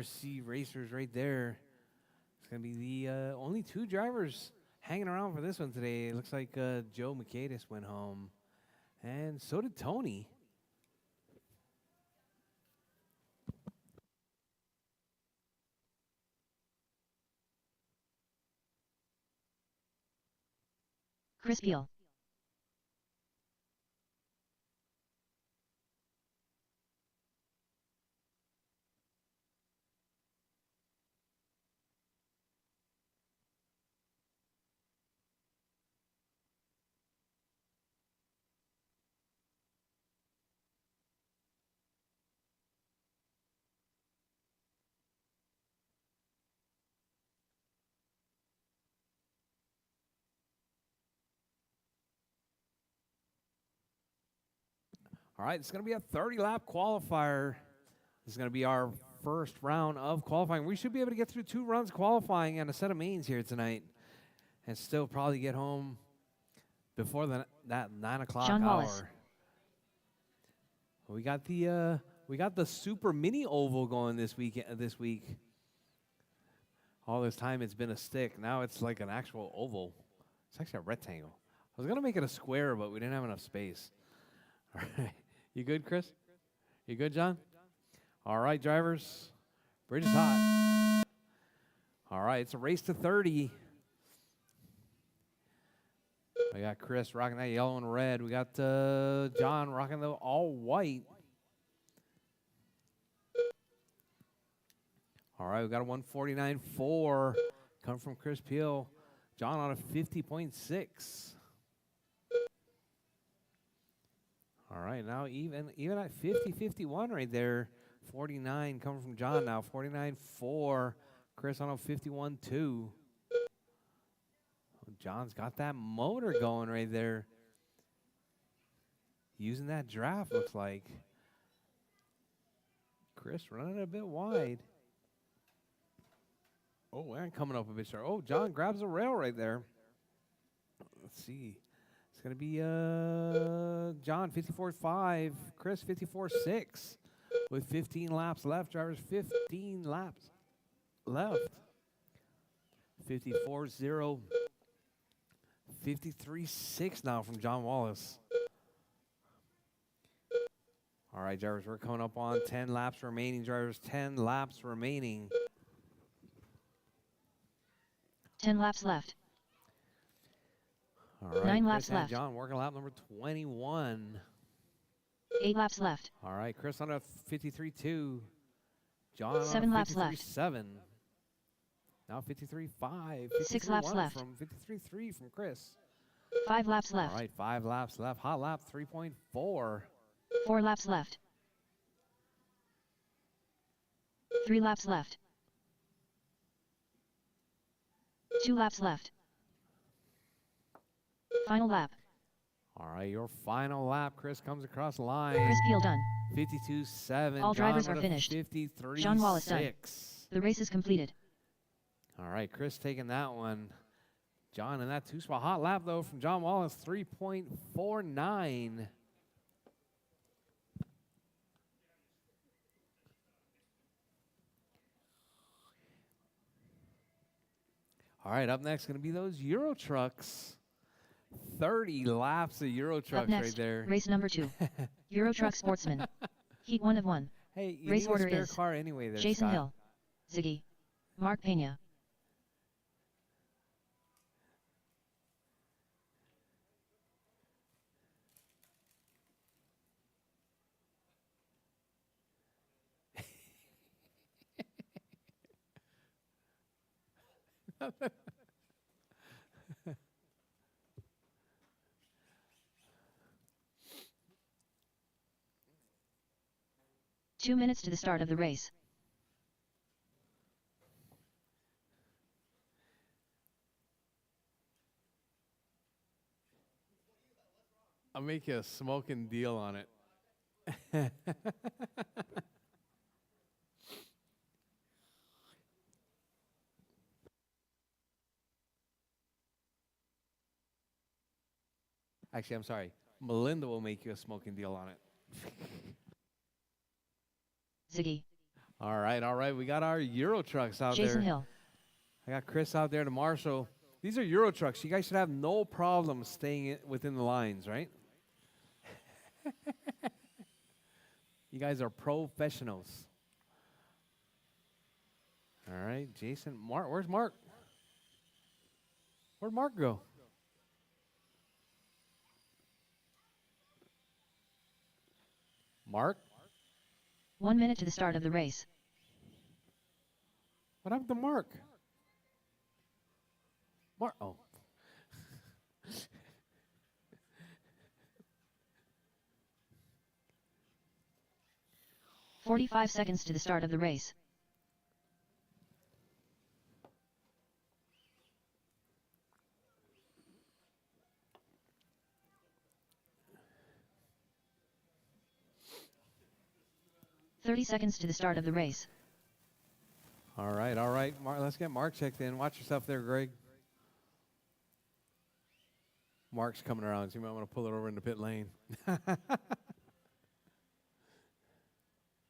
RC Racers right there. It's going to be the only 2 drivers hanging around for this one today. It looks like Joe McCadis went home, and so did Tony. Chris Peel. All right, it's going to be a 30-lap qualifier. This is going to be our first round of qualifying. We should be able to get through 2 runs qualifying and a set of mains here tonight, and still probably get home before that 9 o'clock Sean hour. Wallace. We got the super mini oval going this week. All this time it's been a stick. Now it's like an actual oval. It's actually a rectangle. I was gonna make it a square, but we didn't have enough space. All right, you good, Chris? You good, John? All right, drivers. Bridge is hot. All right, it's a race to 30. I got Chris rocking that yellow and red. We got John rocking the all white. All right, we got a 149.4 come from Chris Peel. John on a 50.6. All right, now even at 50-51 right there. 49 coming from John now. 49.4. Chris on a 51.2. John's got that motor going right there. Using that draft, looks like. Chris running a bit wide. Oh, Aaron coming up a bit short. Oh, John grabs a rail right there. Let's see. It's going to be John 54.5, Chris 54.6 with 15 laps left. Drivers 15 laps left. 54.0. 53.6 now from John Wallace. All right, drivers, we're coming up on 10 laps remaining. Drivers, 10 laps remaining. 10 laps left. All right, 9 Chris laps and left. John working lap number 21. 8 laps left. All right, Chris on a 53.2. John on 7 a laps left. 53.7. Now 53.5. 6 laps left. From 53.3 from Chris. 5 laps left. All right, 5 laps left. Hot lap 3.4. 4 laps left. 3 laps left. 2 laps left. Final lap. All right, your final lap. Chris comes across the line. Chris Peel done. 52.7. All drivers John are with a finished. 53.6. John Wallace done. The race is completed. All right, Chris taking that one. John in that 2-spot. Hot lap, though, from John Wallace, 3.49. All right, up next going to be those Euro trucks. 30 laps of Euro Up trucks next, right there. race number 2. Euro Truck Sportsman. Heat 1 of 1. Hey, you Race need order a spare is car anyway there, Jason Scott. Hill. Ziggy. Mark Pena. Two minutes to the start of the race. I'll make you a smoking deal on it. Actually, I'm sorry. Melinda will make you a smoking deal on it. Ziggy. All right. We got our Euro trucks out Jason there. Hill. I got Chris out there to marshal. These are Euro trucks. You guys should have no problem staying within the lines, right? You guys are professionals. All right, Jason. Mark, where's Mark? Where'd Mark go? Mark? 1 minute to the start of the race. What happened to Mark? Mark, oh. 45 seconds to the start of the race. "30 seconds to the start of the race. All right. Mark, let's get Mark checked in. Watch yourself there, Greg. Mark's coming around, so you might want to pull it over in the pit lane.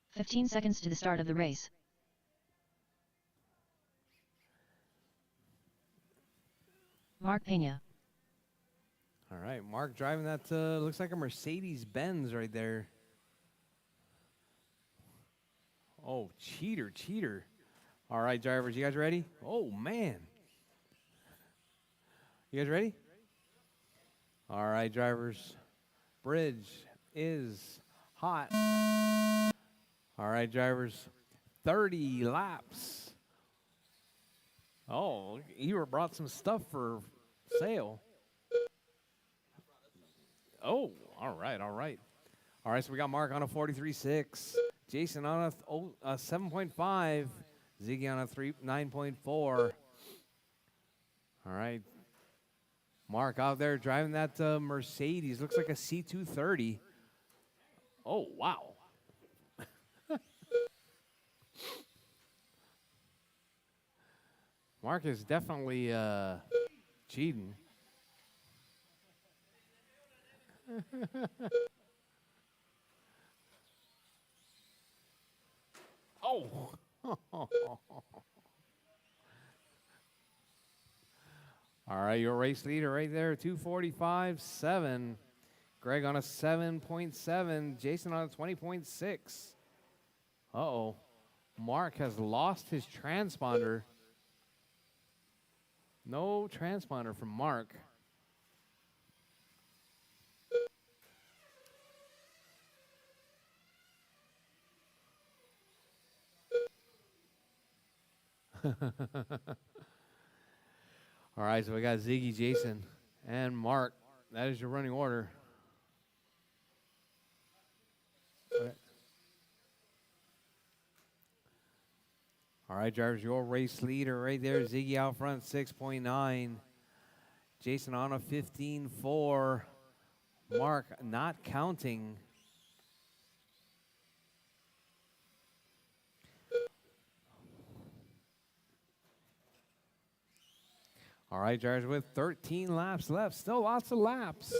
15 seconds to the start of the race. Mark Pena. All right, Mark driving that, looks like a Mercedes-Benz right there. Oh, cheater. All right, drivers, you guys ready? Oh, man. You guys ready? All right, drivers. Bridge is hot. All right, drivers. 30 laps. Oh, you brought some stuff for sale. Oh, all right. All right, so we got Mark on a 43.6. Jason on a 7.5. Ziggy on a 9.4. All right. Mark out there driving that Mercedes. Looks like a C230. Oh, wow. Mark is definitely cheating. Oh. All right, your race leader right there, 2:45.7. Greg on a 7.7. Jason on a 20.6. Uh-oh. Mark has lost his transponder. No transponder from Mark. All right, so we got Ziggy, Jason, and Mark. That is your running order. All right, drivers, your race leader right there. Ziggy out front, 6.9. Jason on a 15.4. Mark not counting. All right, drivers, with 13 laps left. Still lots of laps.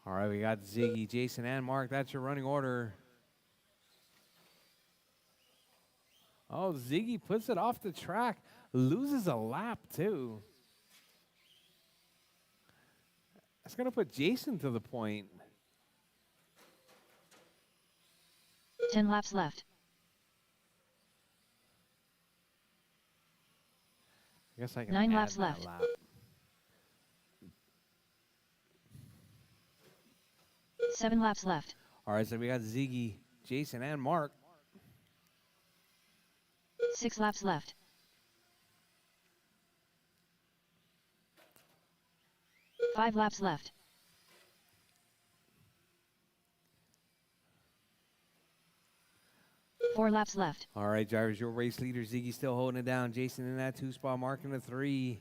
All right, we got Ziggy, Jason, and Mark. That's your running order. Oh, Ziggy puts it off the track. Loses a lap, too. That's going to put Jason to the point. 10 laps left. I guess I can 9 add laps that left. lap. 7 laps left. All right, so we got Ziggy, Jason, and Mark. 6 laps left. 5 laps left. 4 laps left. All right, drivers, your race leader, Ziggy, still holding it down. Jason in that 2-spot, Mark in the 3.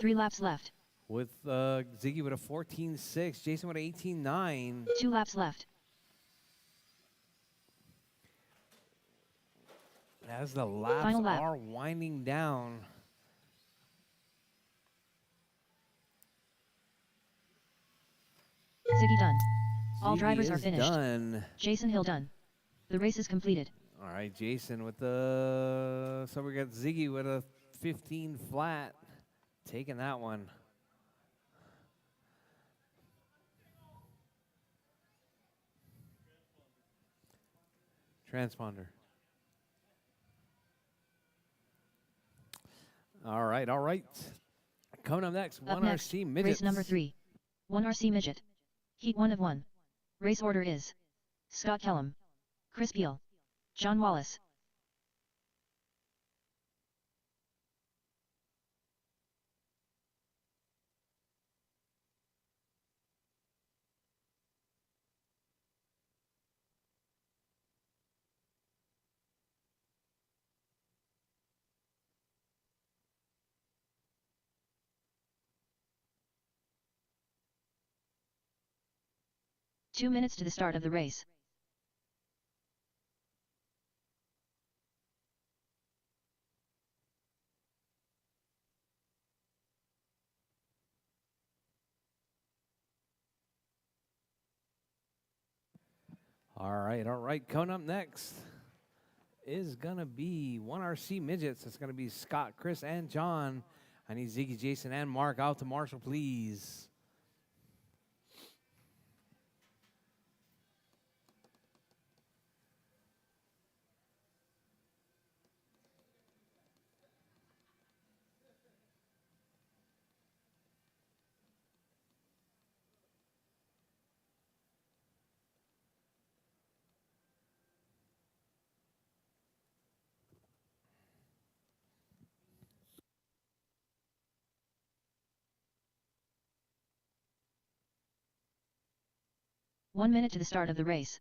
3 laps left. With Ziggy with a 14.6, Jason with an 18.9. 2 laps left. As the laps Final lap. are winding down. Ziggy done. All Ziggy drivers are is finished. done. Jason Hill done. The race is completed. All right, Jason with the, so we got Ziggy with a 15 flat, taking that one. Transponder. All right, all right. Coming up next, Up 1 next, RC Midgets. race number 3. 1 RC Midget. Heat 1 of 1. Race order is Scott Kellum, Chris Peel, John Wallace. Two minutes to the start of the race. All right, all right. Coming up next is going to be 1 RC Midgets. It's going to be Scott, Chris, and John. I need Ziggy, Jason, and Mark out to Marshall, please. One minute to the start of the race.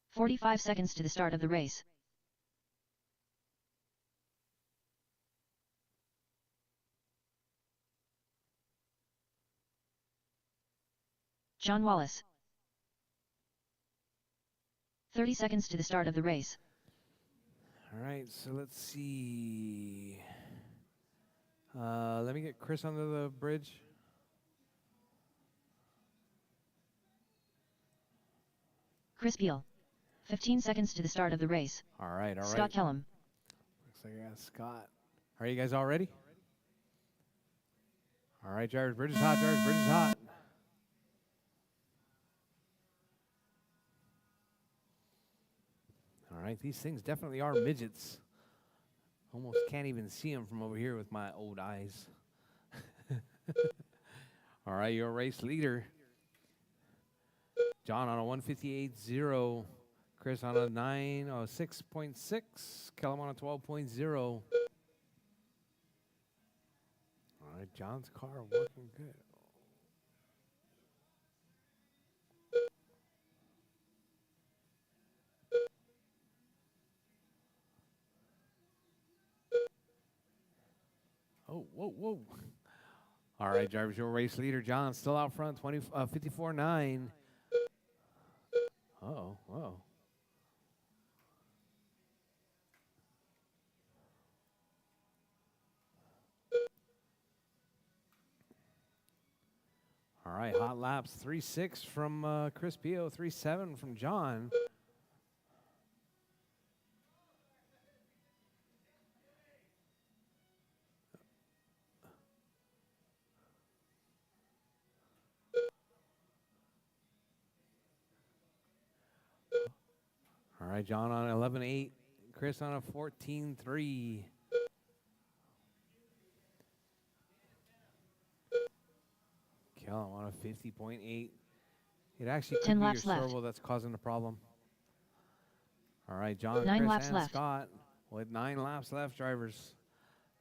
"45 seconds to the start of the race. John Wallace. 30 seconds to the start of the race. All right, so let's see. Let me get Chris under the bridge. Chris Peel. 15 seconds to the start of the race. All right, all right. Scott Kellum. Looks like I got Scott. Are you guys all ready? All right, drivers, bridge is hot, drivers, bridge is hot. All right, these things definitely are midgets. Almost can't even see them from over here with my old eyes. All right, your race leader. John on a 158.0. Chris on a 6.6. Kellum on a 12.0. All right, John's car working good. Oh, whoa, whoa. All right, drivers, your race leader, John, still out front, 54.9. Uh-oh, whoa. All right, hot laps, 3.6 from Chris Pio, 3.7 from John. All right, John on 11.8. Chris on a 14.3. Kellum on a 50.8. It actually could 10 be your laps left. servo that's causing the problem. All right, John, 9 Chris, laps and left. Scott with 9 laps left, drivers.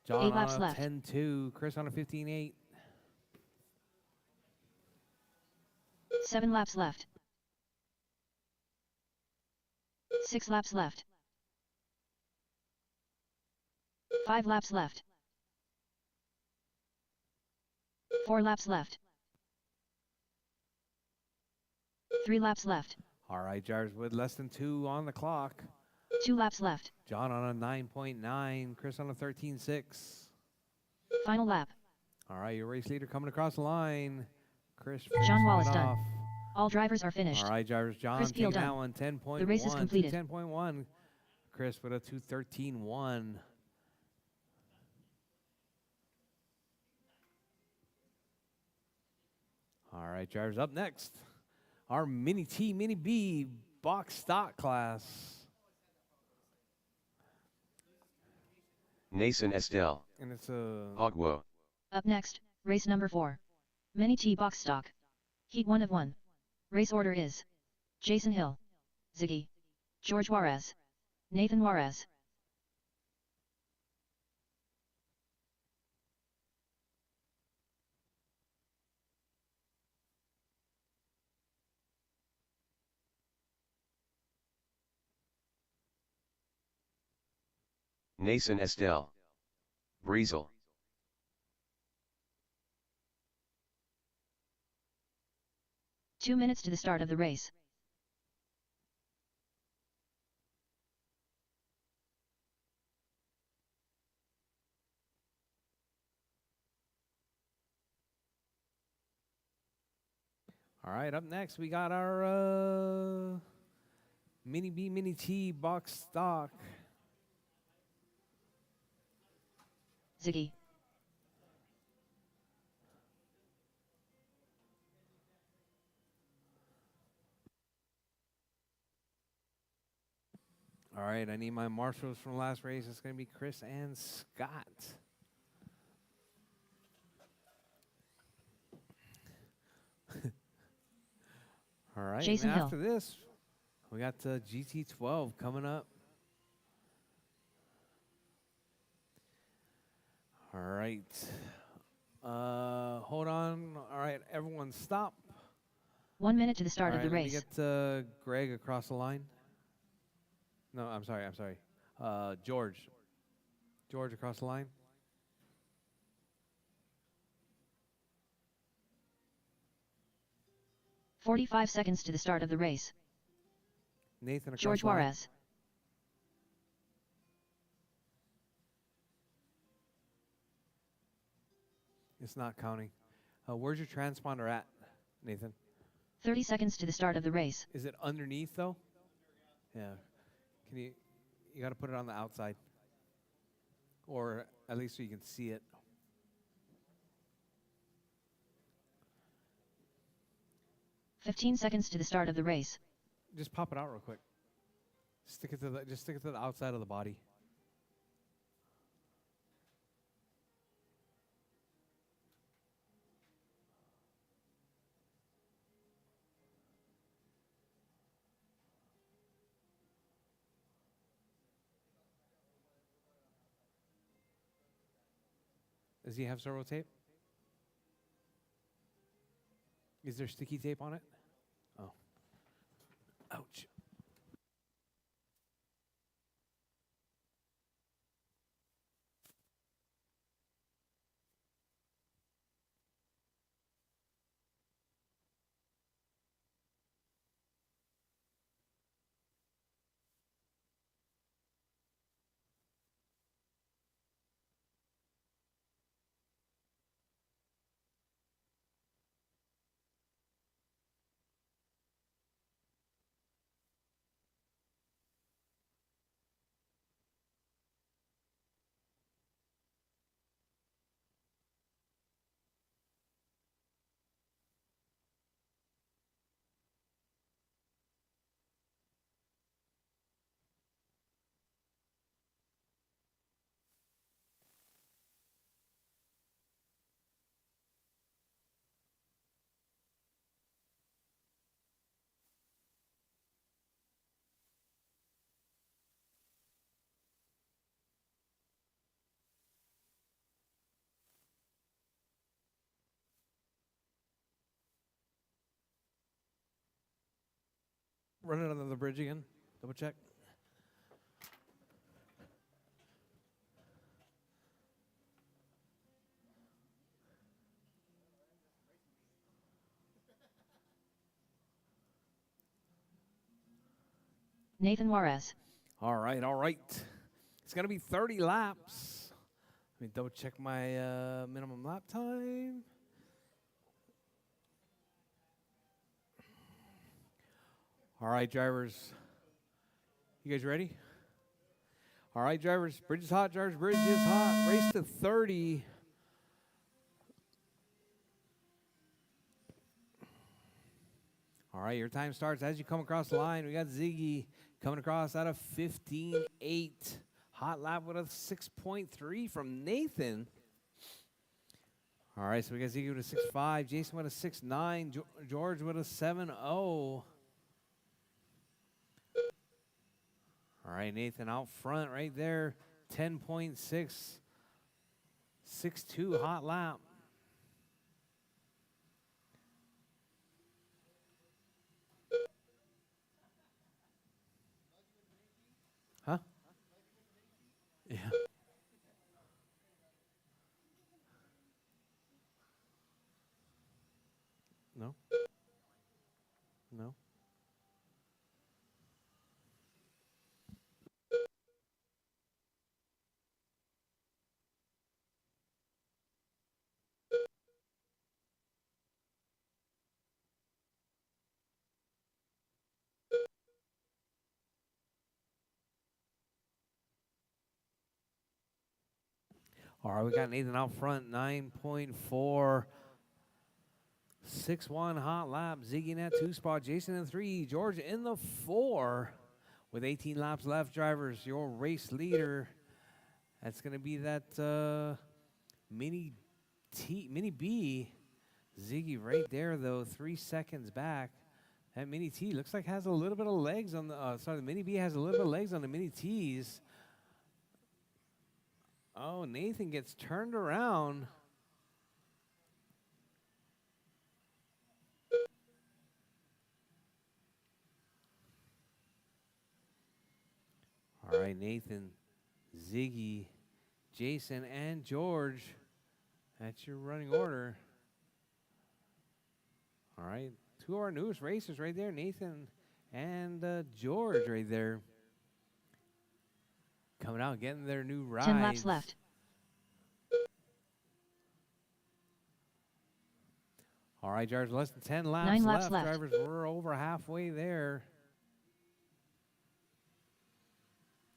John 8 on laps a left. 10.2. Chris on a 15.8. 7 laps left. 6 laps left. 5 laps left. 4 laps left. 3 laps left. All right, drivers with less than 2 on the clock. 2 laps left. John on a 9.9, Chris on a 13.6. Final lap. All right, your race leader coming across the line. Chris John Wallace it done. off. All drivers are finished. All right, drivers. John Chris Peel taking that done. one, 10.1. The race is completed. 10.1. Chris with a 2:13.1. All right, drivers, up next. Our Mini T, Mini B box stock class. Nason Estelle. And it's a... Hogwo. Up next, race number 4. Mini T box stock. Heat 1 of 1. Race order is Jason Hill, Ziggy, George Juarez, Nathan Juarez. Nason Estelle. Breezel. Two minutes to the start of the race. All right, up next, we got our Mini B, Mini T box stock. Ziggy. All right, I need my marshals from last race. It's going to be Chris and Scott. All right, Jason and Hill. after this, we got GT12 coming up. All right. Hold on. All right, everyone stop. 1 minute to the start All of the right, race. let me get Greg across the line. No, I'm sorry. George. George across the line. "45 seconds to the start of the race. Nathan across George the line. Juarez. It's not counting. Where's your transponder at, Nathan? 30 seconds to the start of the race. Is it underneath though? Yeah. Can you got to put it on the outside. Or at least so you can see it. "15 seconds to the start of the race. Just pop it out real quick. Stick it to the outside of the body. Does he have servo tape? Is there sticky tape on it? Oh. Ouch. Run it under the bridge again. Double check. Nathan Juarez. All right, all right. It's going to be 30 laps. Let me double check my minimum lap time. All right, drivers. You guys ready? All right, drivers. Bridge is hot, drivers. Bridge is hot. Race to 30. All right, your time starts as you come across the line. We got Ziggy coming across out of 15.8. Hot lap with a 6.3 from Nathan. All right, so we got Ziggy with a 6.5. Jason with a 6.9. George with a 7.0. All right, Nathan out front right there. 10.6. 6.2 hot lap. Huh? Yeah. No? No? All right, we got Nathan out front, 9.4. 6-1 hot lap. Ziggy in that 2 spot. Jason in 3. George in the 4. With 18 laps left, drivers, your race leader. That's going to be that Mini B. Ziggy right there, though, 3 seconds back. That Mini T looks like has a little bit of legs on the, the Mini B has a little bit of legs on the Mini T's. Oh, Nathan gets turned around. All right, Nathan, Ziggy, Jason, and George. That's your running order. All right, 2 of our newest racers right there, Nathan and George right there. Coming out, getting their new rides. 10 laps left. All right, drivers, less than 10 laps 9 laps left. Drivers, we're over halfway there.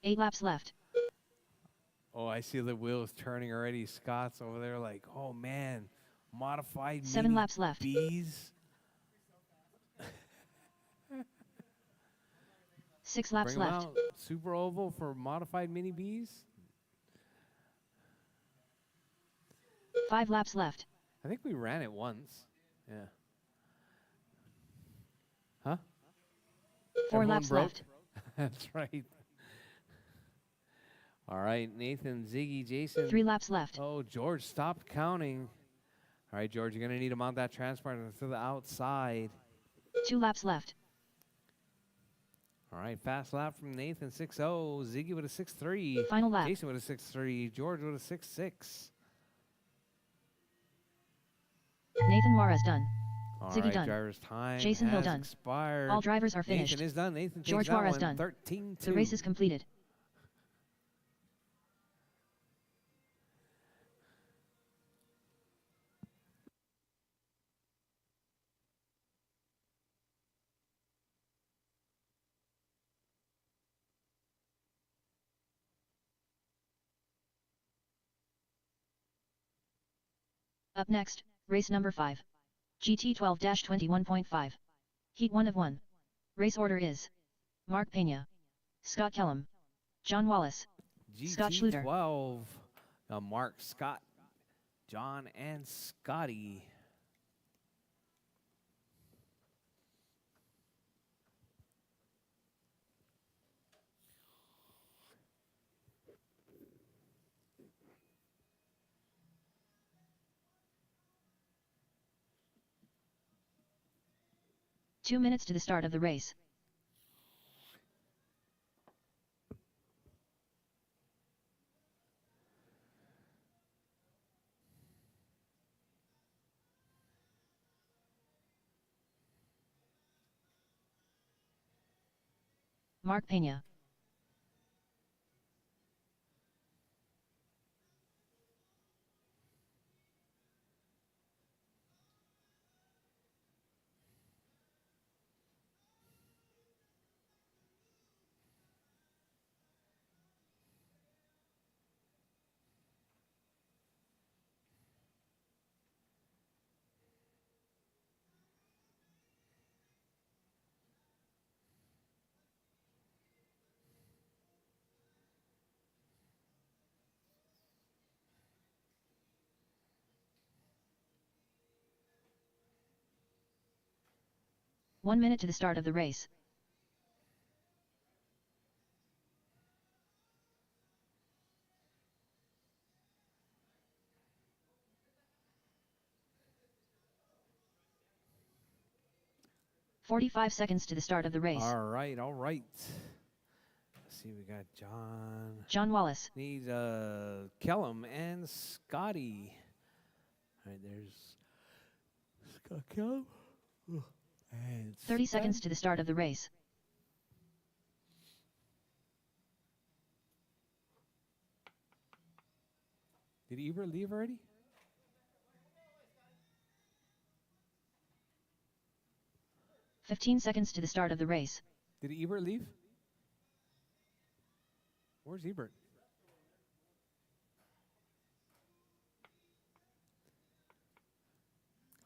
8 laps left. Oh, I see the wheels turning already. Scott's over there like, oh, man, modified 7 Mini laps left. B's. 6 laps Bring 'em left. out. SuperOval for modified Mini B's. 5 laps left. I think we ran it once. Yeah. Huh? 4 Everyone laps broke? left. That's right. All right, Nathan, Ziggy, Jason. 3 laps left. Oh, George, stop counting. All right, George, you're going to need to mount that transponder to the outside. 2 laps left. All right, fast lap from Nathan, 6.0. Ziggy with a 6.3. Final lap. Jason with a 6.3. George with a 6.6. Nathan Juarez done. All Ziggy right, done. driver's time Jason Hill has done. expired. All drivers are finished. Nathan is done. Nathan takes George that Juarez one, done. 13-2. The race is completed. Up next, race number 5. GT 12-21.5. Heat 1 of 1. Race order is Mark Pena, Scott Kellum, John Wallace, Scott Schluter. GT12. Mark, Scott, John, and Scotty. Two minutes to the start of the race. Mark Pena. One minute to the start of the race. "45 seconds to the start of the race. All right, all right. Let's see, we got John. John Wallace. Need Kellum and Scotty. All right, there's Scott Kellum. And 30 Scott. seconds to the start of the race. Did Ebert leave already? "15 seconds to the start of the race. Did Ebert leave? Where's Ebert?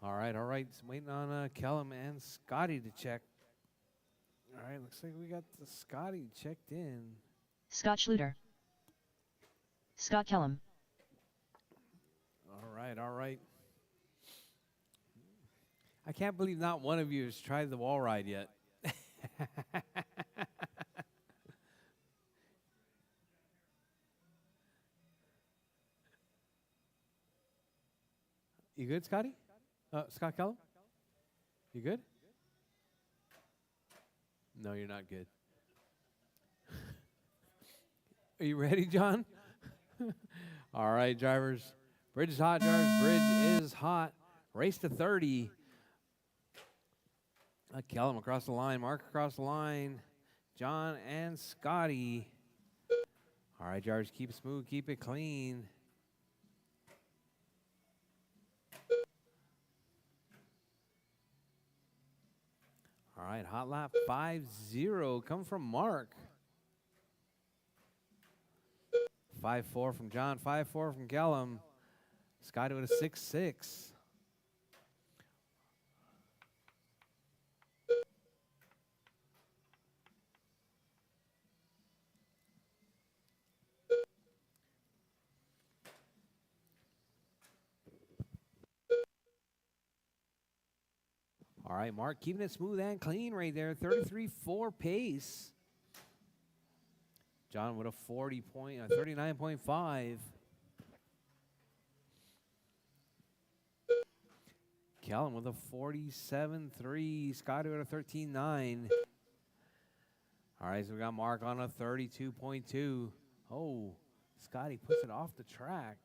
All right, all right. Just waiting on Kellum and Scotty to check. All right, looks like we got the Scotty checked in. Scott Schluter. Scott Kellum. All right, all right. I can't believe not one of you has tried the wall ride yet. You good, Scotty? Scott Kellum? You good? No, you're not good. Are you ready, John? All right, drivers. Bridge is hot, drivers. Bridge is hot. Race to 30. Kellum across the line. Mark across the line. John and Scotty. All right, drivers. Keep it smooth. Keep it clean. All right, hot lap 5-0. Come from Mark. 5-4 from John. 5-4 from Kellum. Scotty with a 6-6. All right, Mark keeping it smooth and clean right there. 33.4 pace. John with a 39.5. Kellum with a 47.3. Scotty with a 13.9. All right, so we got Mark on a 32.2. Oh, Scotty puts it off the track.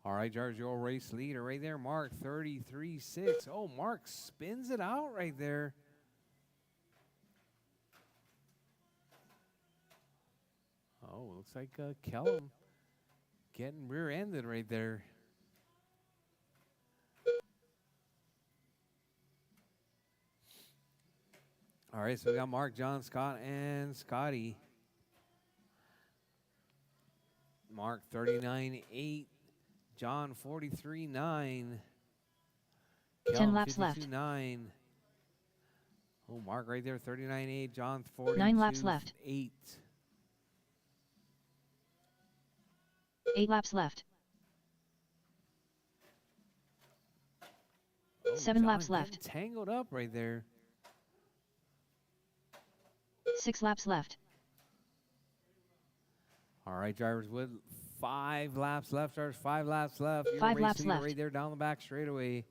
All right, George, your race leader right there, Mark, 33.6. Oh, Mark spins it out right there. Oh, looks like Kellum getting rear-ended right there. All right, so we got Mark, John, Scott, and Scotty. Mark, 39.8. John, 43.9. 10 laps left. 9. Oh, Mark right there, 39.8. John, 42. 9 laps left. 8. 8 laps left. Oh, 7 John laps left. Tangled up right there. 6 laps left. All right, drivers with 5 laps left. Drivers, 5 laps left. Your 5 race laps leader left. right there down the back straightaway.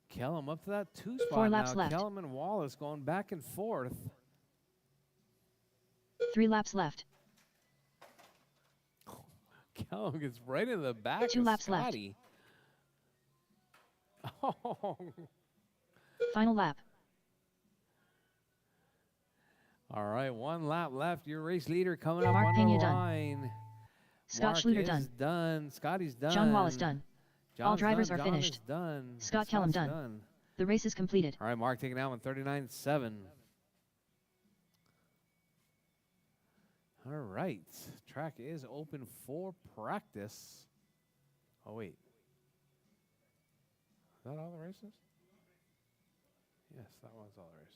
Kellum up to that 2 spot 4 laps now. left. Kellum and Wallace going back and forth. 3 laps left. Kellum gets right in the back 2 of laps left. Scotty. Final lap. All right, 1 lap left. Your race leader coming up Mark on Pena the done. line. Scott Mark Schluter is done. done. Scotty's done. John Wallace done. All John's drivers done. are John finished. is done. Scott Kellum Scott's done. The race is completed. All right, Mark taking that one, 39.7. All right, track is open for practice. Oh, wait. Is that all the races? Yes, that was all the races.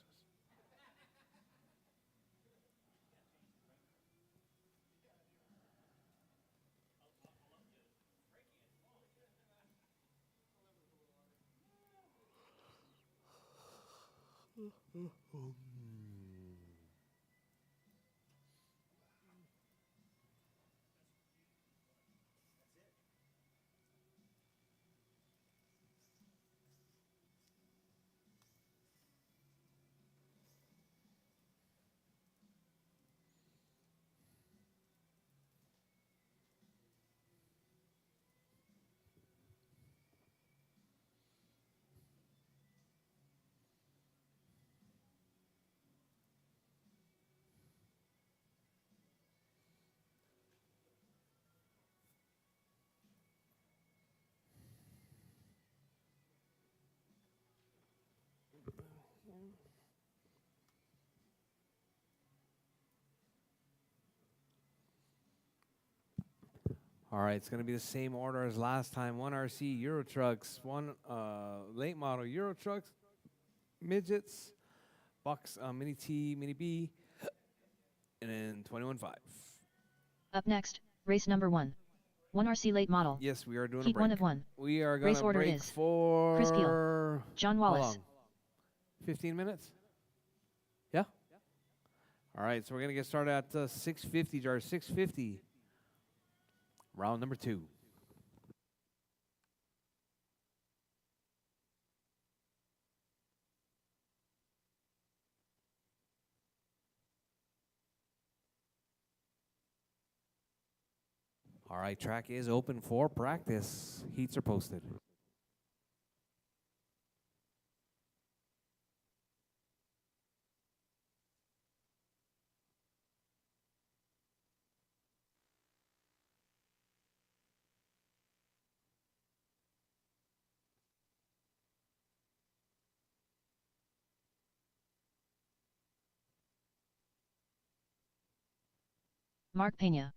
All right, it's going to be the same order as last time. 1 RC Euro trucks, 1 late model Euro trucks, midgets, box mini T, mini B, and then 21.5. Up next, race number 1. 1 RC late model. Yes, we are doing Heat a break. 1 of 1. We are going Race to order break is for Chris Peel, John how Wallace. long? 15 minutes? Yeah? All right, so we're going to get started at 6:50, Jar. 6:50. Round number 2. All right, track is open for practice. Heats are posted. Mark Pena.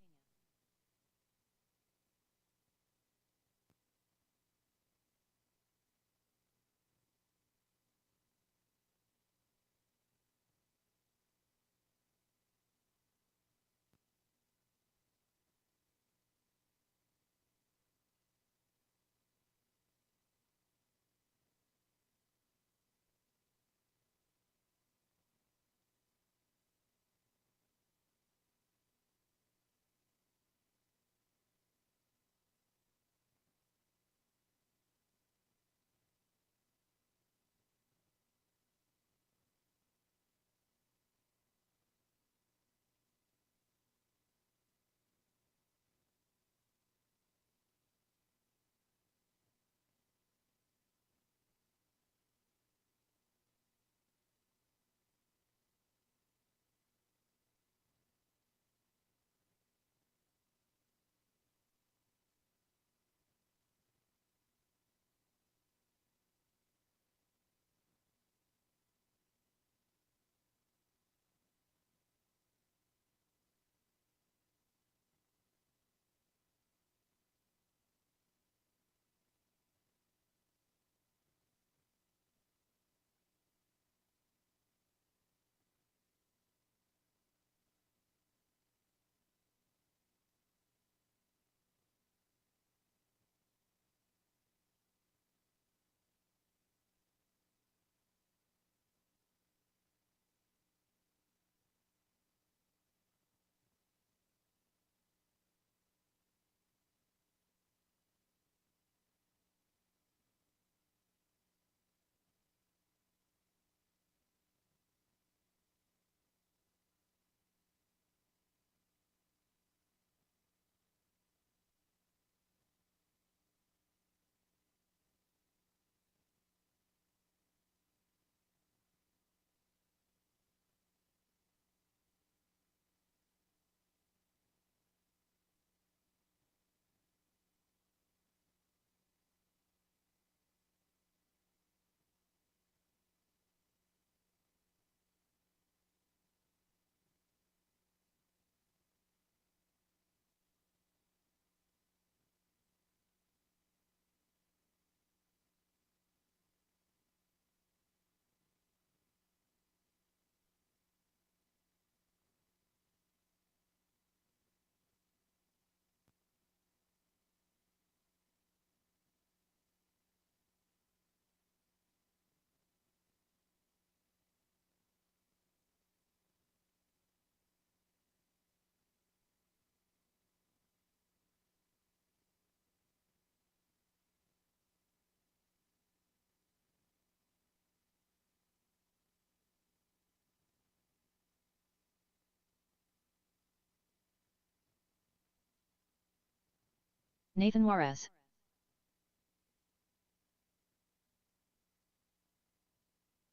Nathan Juarez.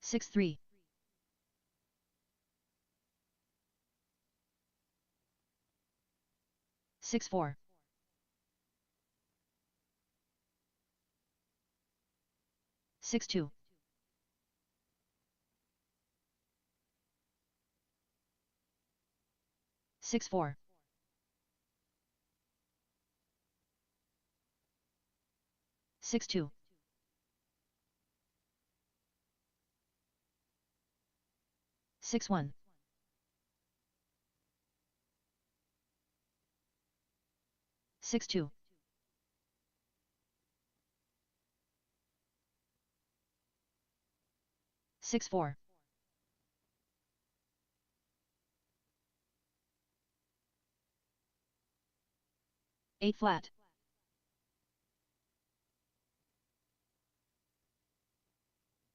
6-3. 6-4. 6-2. 6-4. 6-2. 6-1. 6-2. 6-4. 8 flat.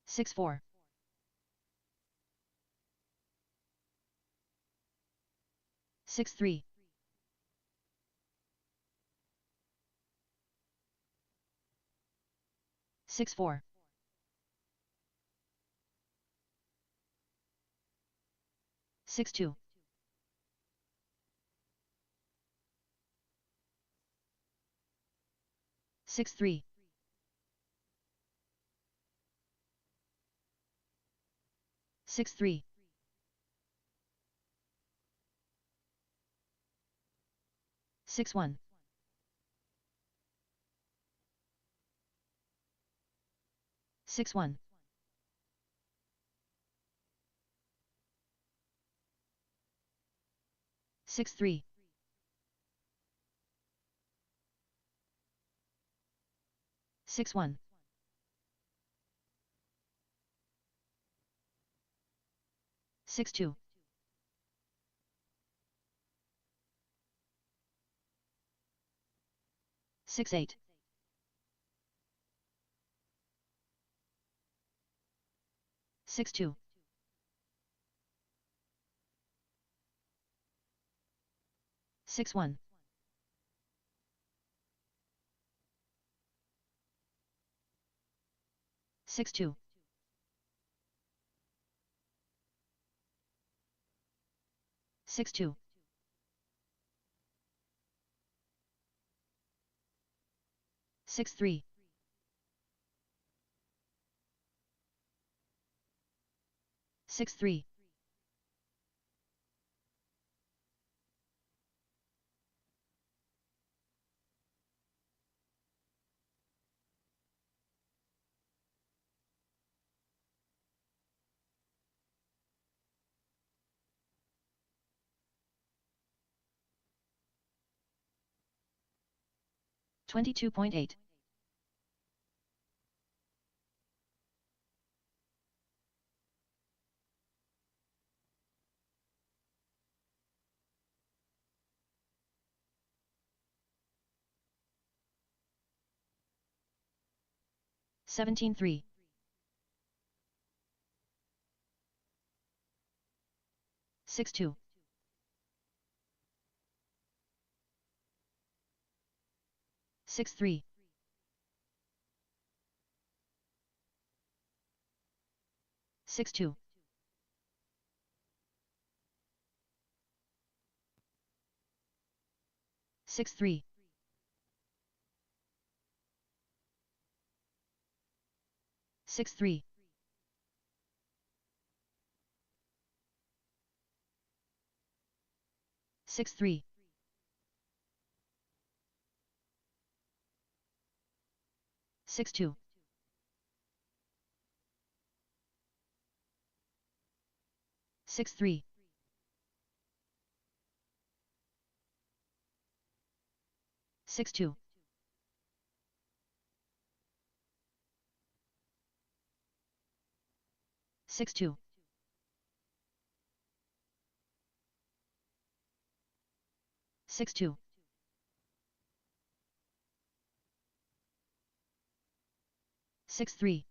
6-4. 6-3. 6-4. 6-2. 6-3. 6-3. 6-1. 6-1. 6-3. 6-1. 6-2. 6-8. 6-2. 6-1. 6-2. 6-2. 6-3. 6-3. 22.8. 17-3. 6-2. 6-3. 6-2. 6-3. 6-3. 6-3. 6-2. 6-3. 6-2. 6-2. 6-2. 6-3.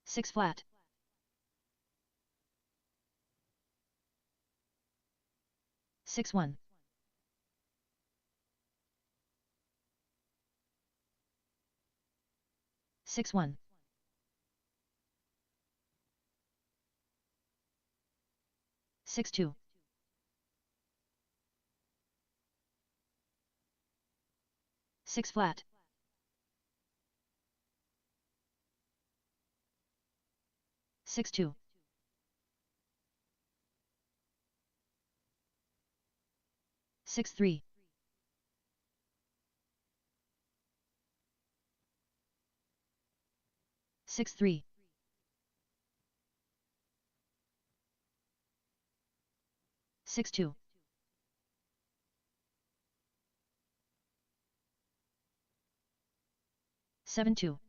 6 flat. 6-1. 6-1. 6-2. 6 flat. 6-2. 6-3. 6-3. 6-2. 7-2.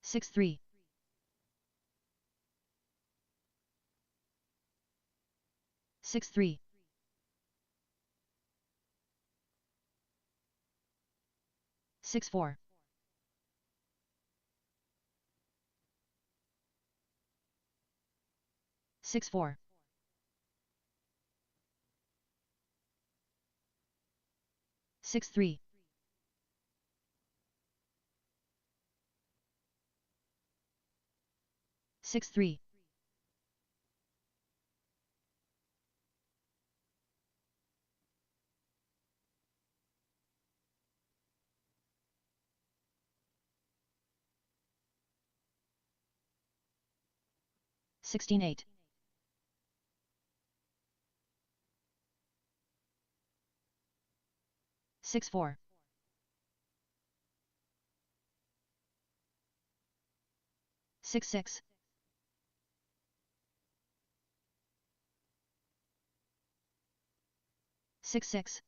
6-3. 6-3. 6-4. 6-4. 6-3. 6-3. 16-8. 6-4. 6-6. 6-6.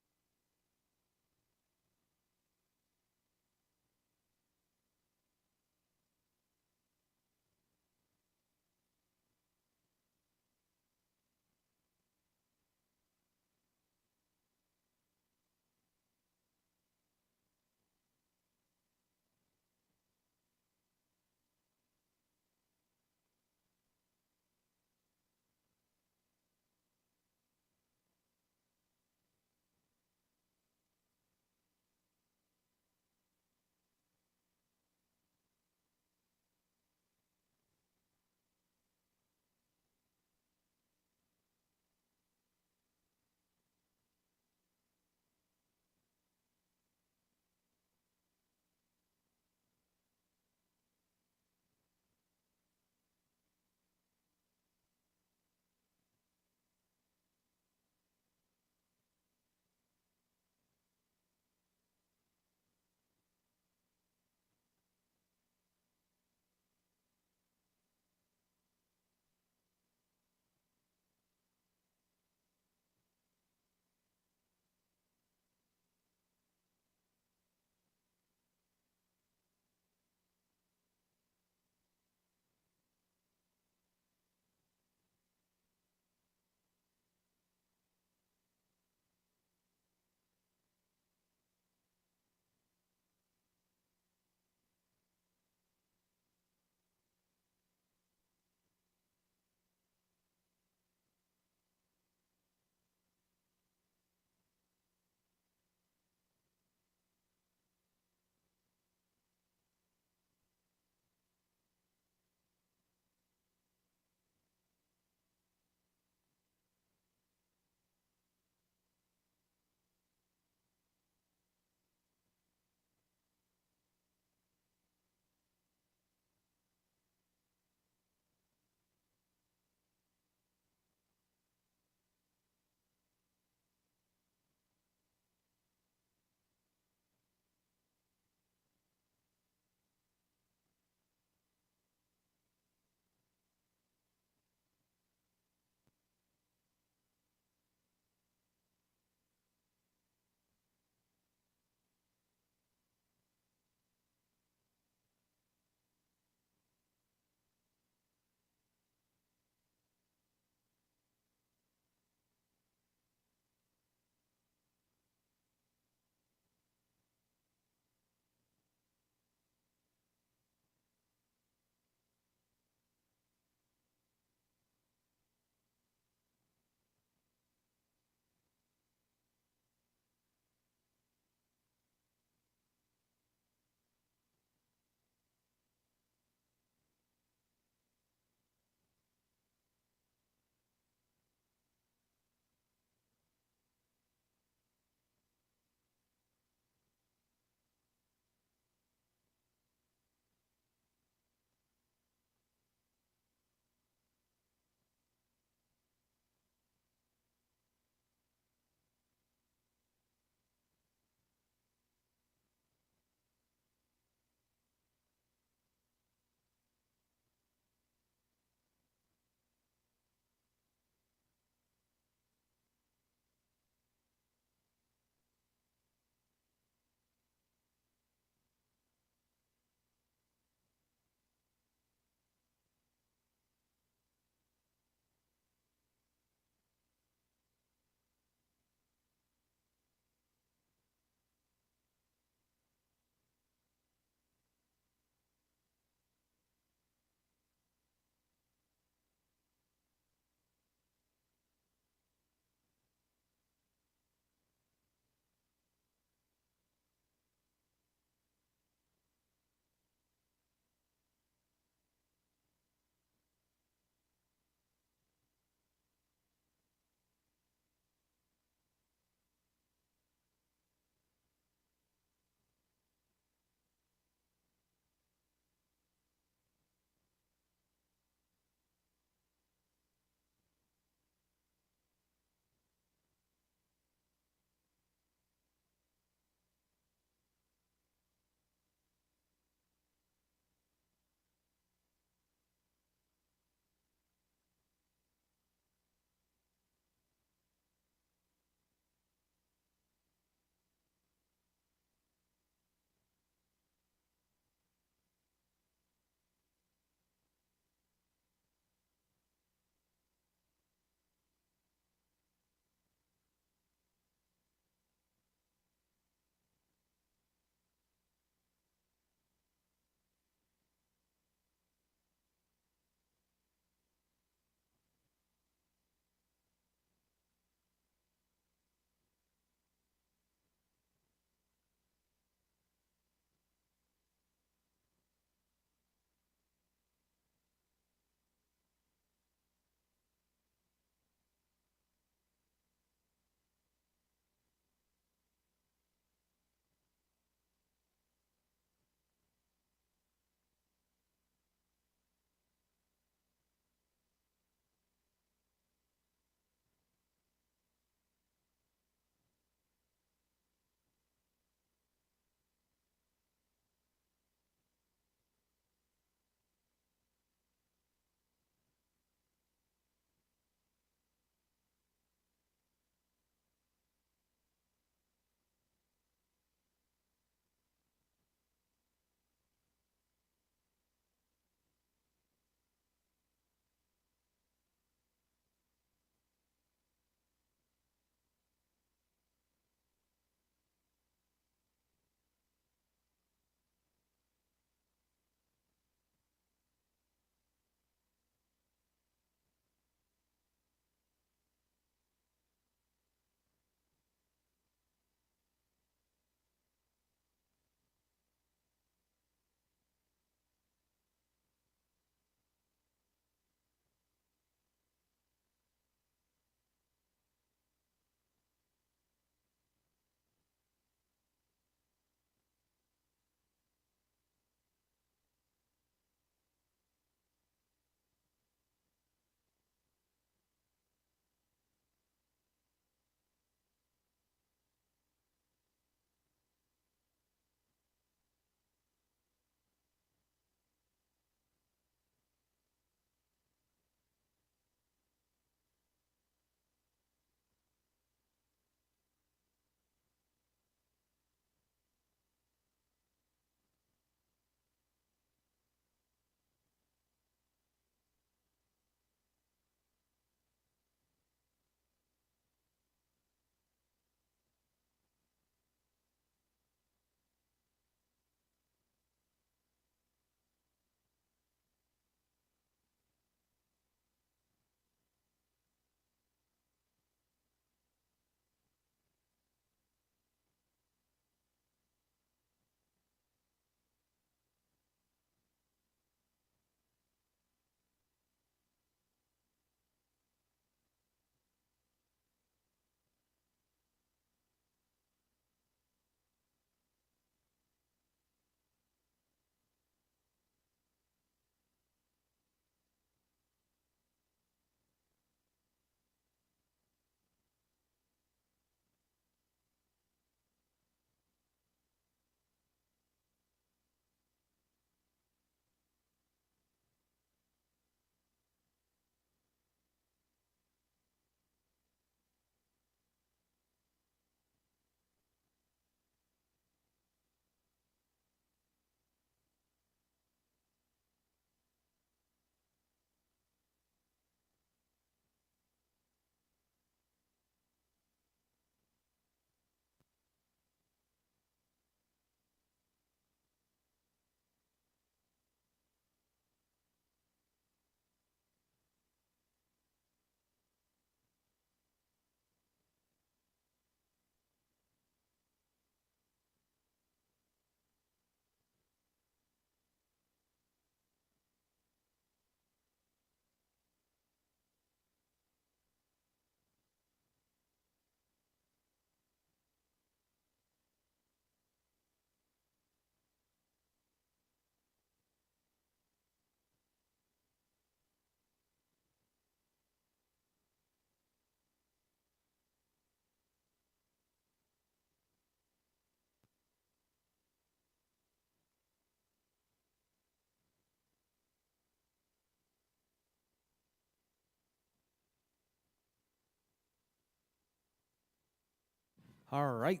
All right.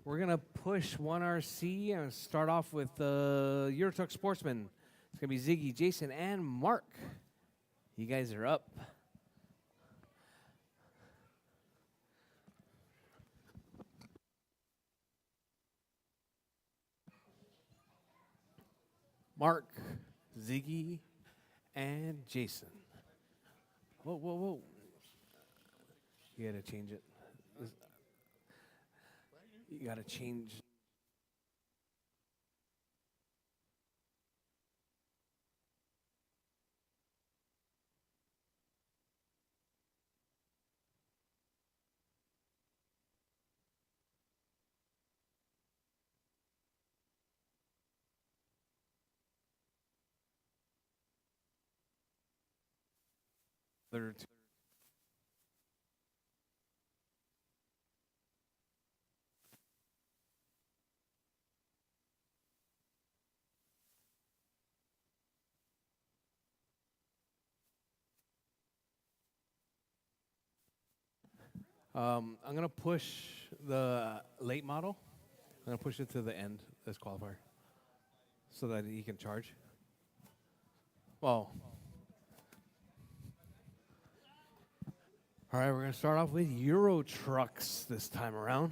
We're going to push 1RC and start off with Rchq Sportsman. It's going to be Ziggy, Jason, and Mark. You guys are up. Mark, Ziggy, and Jason. Whoa, whoa, whoa. You got to change it. You got to change. Other two. I'm going to push the late model. I'm going to push it to the end, this qualifier, so that he can charge. Well, all right, we're going to start off with Euro trucks this time around.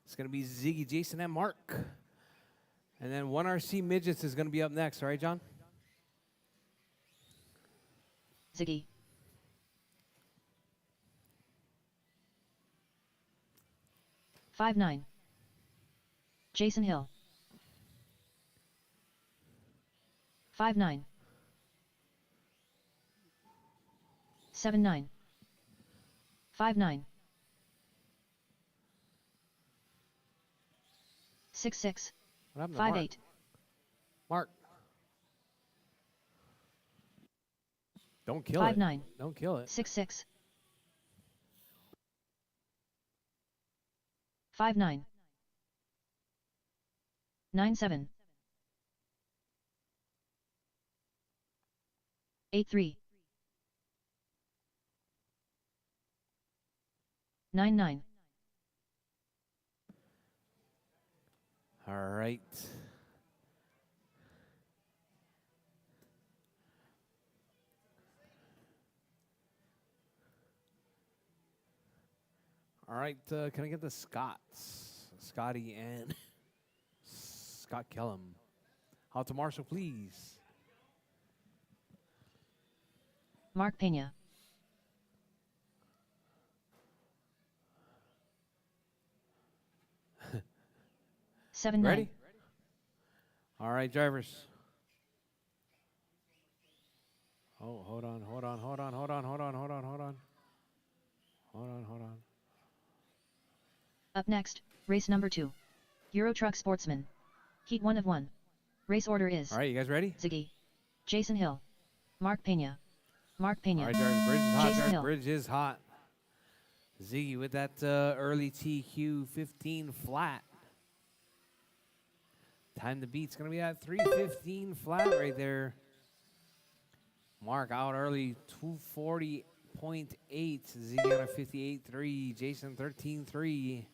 It's going to be Ziggy, Jason, and Mark. And then 1RC Midgets is going to be up next. All right, John? Ziggy. Five nine. Jason Hill. 5-9. 7-9. 5-9. 6-6. What happened to 5-8. Mark. Don't kill it. 5-9. Don't kill it. 6-6. 5-9. 9-7. 8-3. 9-9. All right. All right, can I get the Scotts? Scotty and Scott Kellum. Out to Marshall, please. Mark Pena. Seven Ready? nine. All right, drivers. Oh, hold on. Up next, race number 2. Rchq Sportsman. Heat 1 of 1. Race order is. All right, you guys ready? Ziggy. Jason Hill. Mark Pena. Mark Pena. All right, drivers, bridge is hot. Jason Hill. Bridge is hot. Ziggy with that early TQ 15 flat. Time to beat's going to be at 3:15 flat right there. Mark out early, 240.8. Ziggy on a 58.3. Jason 13.3.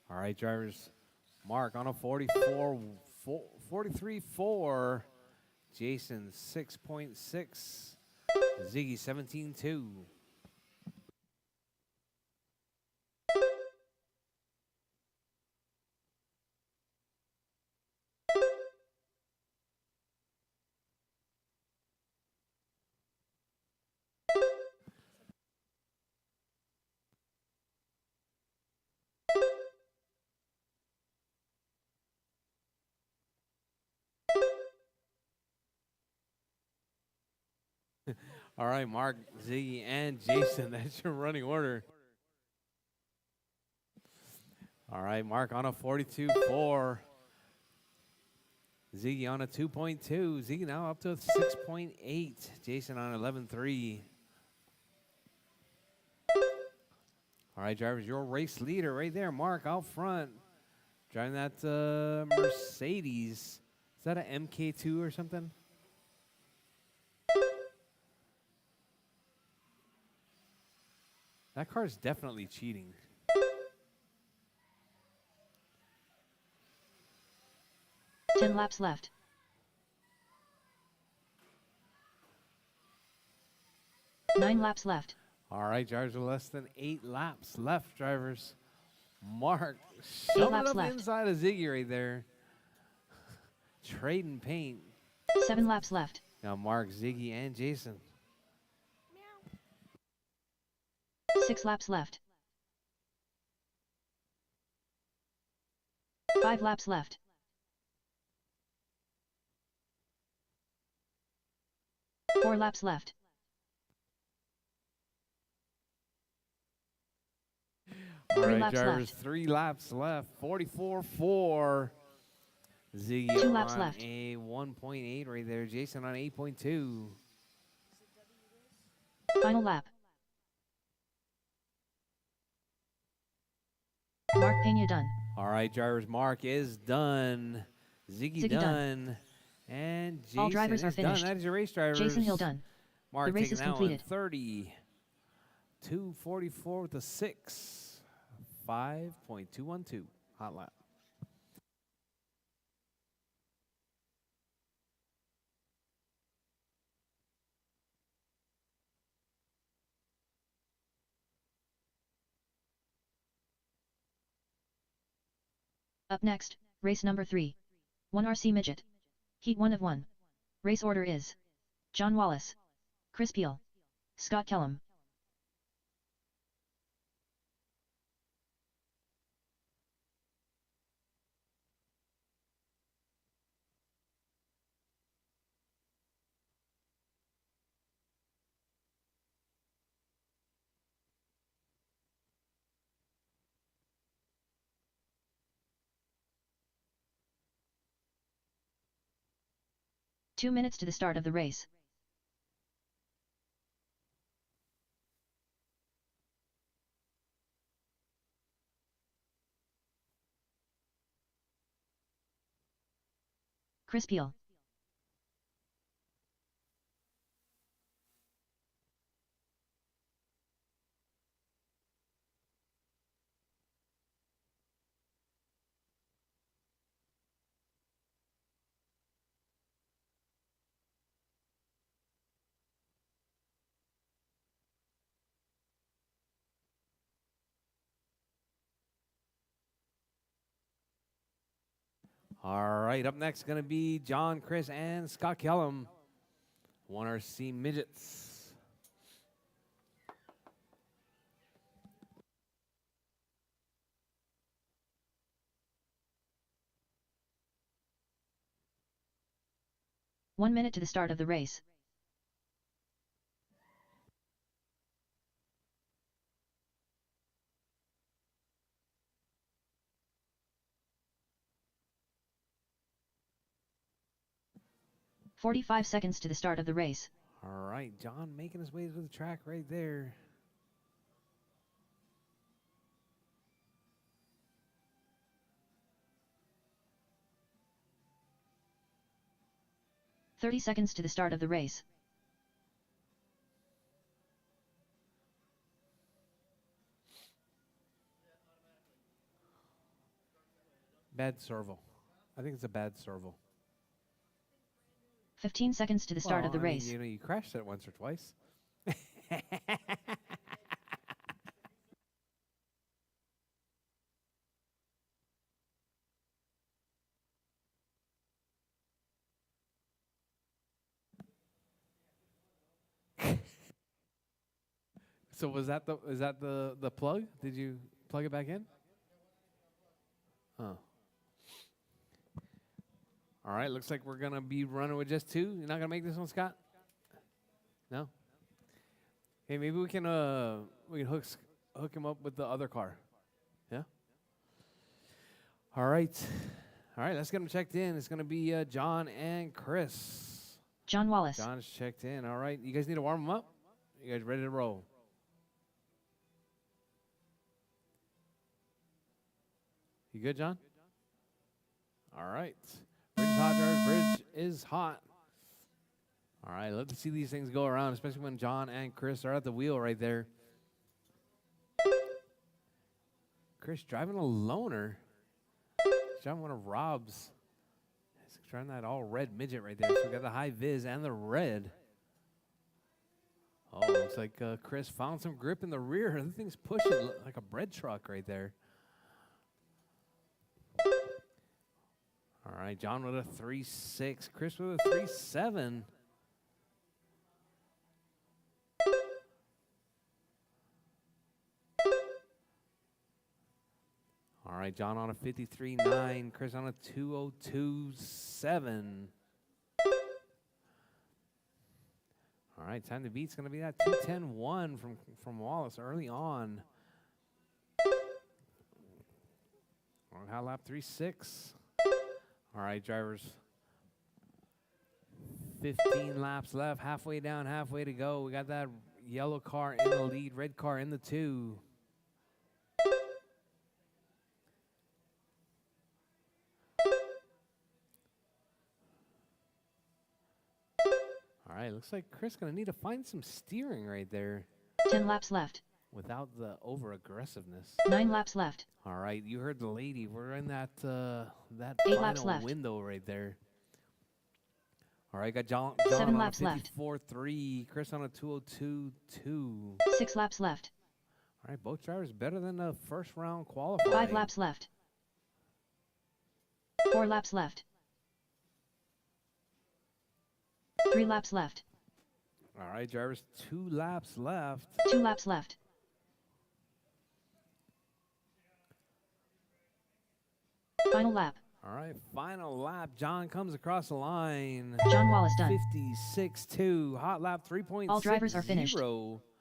All right, drivers. Mark on a 43.4. Jason 6.6. Ziggy 17.2. All right, Mark, Ziggy, and Jason. That's your running order. All right, Mark on a 42.4. Ziggy on a 2.2. Ziggy now up to a 6.8. Jason on 11.3. All right, drivers, your race leader right there, Mark, out front. Driving that Mercedes. Is that an MK2 or something? That car is definitely cheating. Ten laps left. Nine laps left. All right, drivers, with less than 8 laps left, drivers. Mark, 8 shoving it laps up left. inside of Ziggy right there. Trading paint. 7 laps left. Now Mark, Ziggy, and Jason. 6 laps left. 5 laps left. 4 laps left. All 3 right, laps drivers, left. 3 laps left. 44.4. Ziggy 2 laps on left. a 1.8 right there. Jason on 8.2. Final lap. Mark Pena done. All right, drivers, Mark is done. Ziggy done. And Jason All drivers are is done. finished. That is your race, drivers. Jason Hill done. Mark The race taking is that one, completed. 32:44 with a 6. 5.212 hot lap. Up next, race number 3. 1 RC Midget. Heat 1 of 1. Race order is John Wallace, Chris Peel, Scott Kellum. Two minutes to the start of the race. Chris Peel. All right, up next going to be John, Chris, and Scott Kellum. 1 RC Midgets. One minute to the start of the race. "45 seconds to the start of the race. All right, John making his way to the track right there. "30 seconds to the start of the race. Bad servo. I think it's a bad servo. 15 seconds to the start of the race. You know, you crashed it once or twice. So is that the plug? Did you plug it back in? Oh. All right, looks like we're gonna be running with just 2. You're not gonna make this one, Scott? No. Hey, maybe we can hook him up with the other car. Yeah. All right. All right, let's get them checked in. It's gonna be John and Chris. John Wallace. John's checked in. All right, you guys need to warm them up. You guys ready to roll? You good, John? All right. Bridge is hot, drivers. Bridge is hot. All right, let's see these things go around, especially when John and Chris are at the wheel right there. Chris driving a loner. He's driving one of Rob's. He's driving that all red midget right there. So we got the high vis and the red. Oh, looks like Chris found some grip in the rear. The thing's pushing like a bread truck right there. All right, John with a 3.6. Chris with a 3.7. All right, John on a 53.9. Chris on a 2.02.7. All right, time to beat's going to be that 2:10.1 from Wallace early on. On hot lap 3.6. All right, drivers. 15 laps left, halfway down, halfway to go. We got that yellow car in the lead, red car in the 2. All right, looks like Chris going to need to find some steering right there 10 laps left. without the over-aggressiveness. 9 laps left. All right, you heard the lady. We're in that 8 laps final left. window right there. All right, got John 7 on a laps left. 54.3, Chris on a 2:02.2. 6 laps left. All right, both drivers better than the first round qualifying. 5 laps left. 4 laps left. 3 laps left. All right, drivers, 2 laps left. 2 laps left. Final lap. All right, final lap. John comes across the line. John Wallace done. 56.2. Hot lap 3.60. All drivers are finished.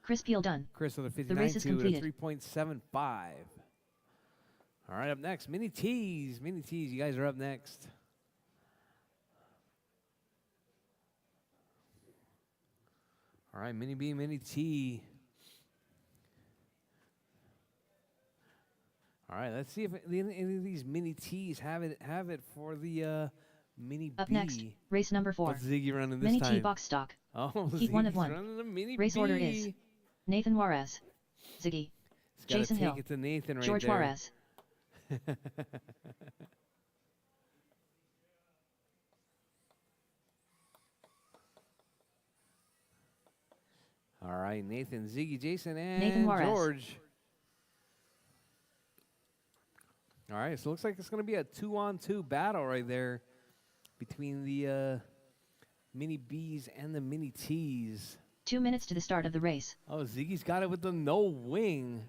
Chris Peel done. Chris with a The race is 59.2 with a completed. 3.75. All right, up next, Mini T's. Mini T's, you guys are up next. All right, Mini B, Mini T. All right, let's see if any of these Mini T's have it for the Mini Up B. next, race number 4. What's Ziggy running this Mini time? T box stock. Oh, Heat 1 of Ziggy's 1. running a Mini Race B. order is Nathan Juarez, Ziggy, He's gotta Jason take Hill, it to Nathan right George there. Juarez. All right, Nathan, Ziggy, Jason, and Nathan Juarez. George. All right, so it looks like it's going to be a 2-on-2 battle right there between the Mini B's and the Mini T's. 2 minutes to the start of the race. Oh, Ziggy's got it with the no wing.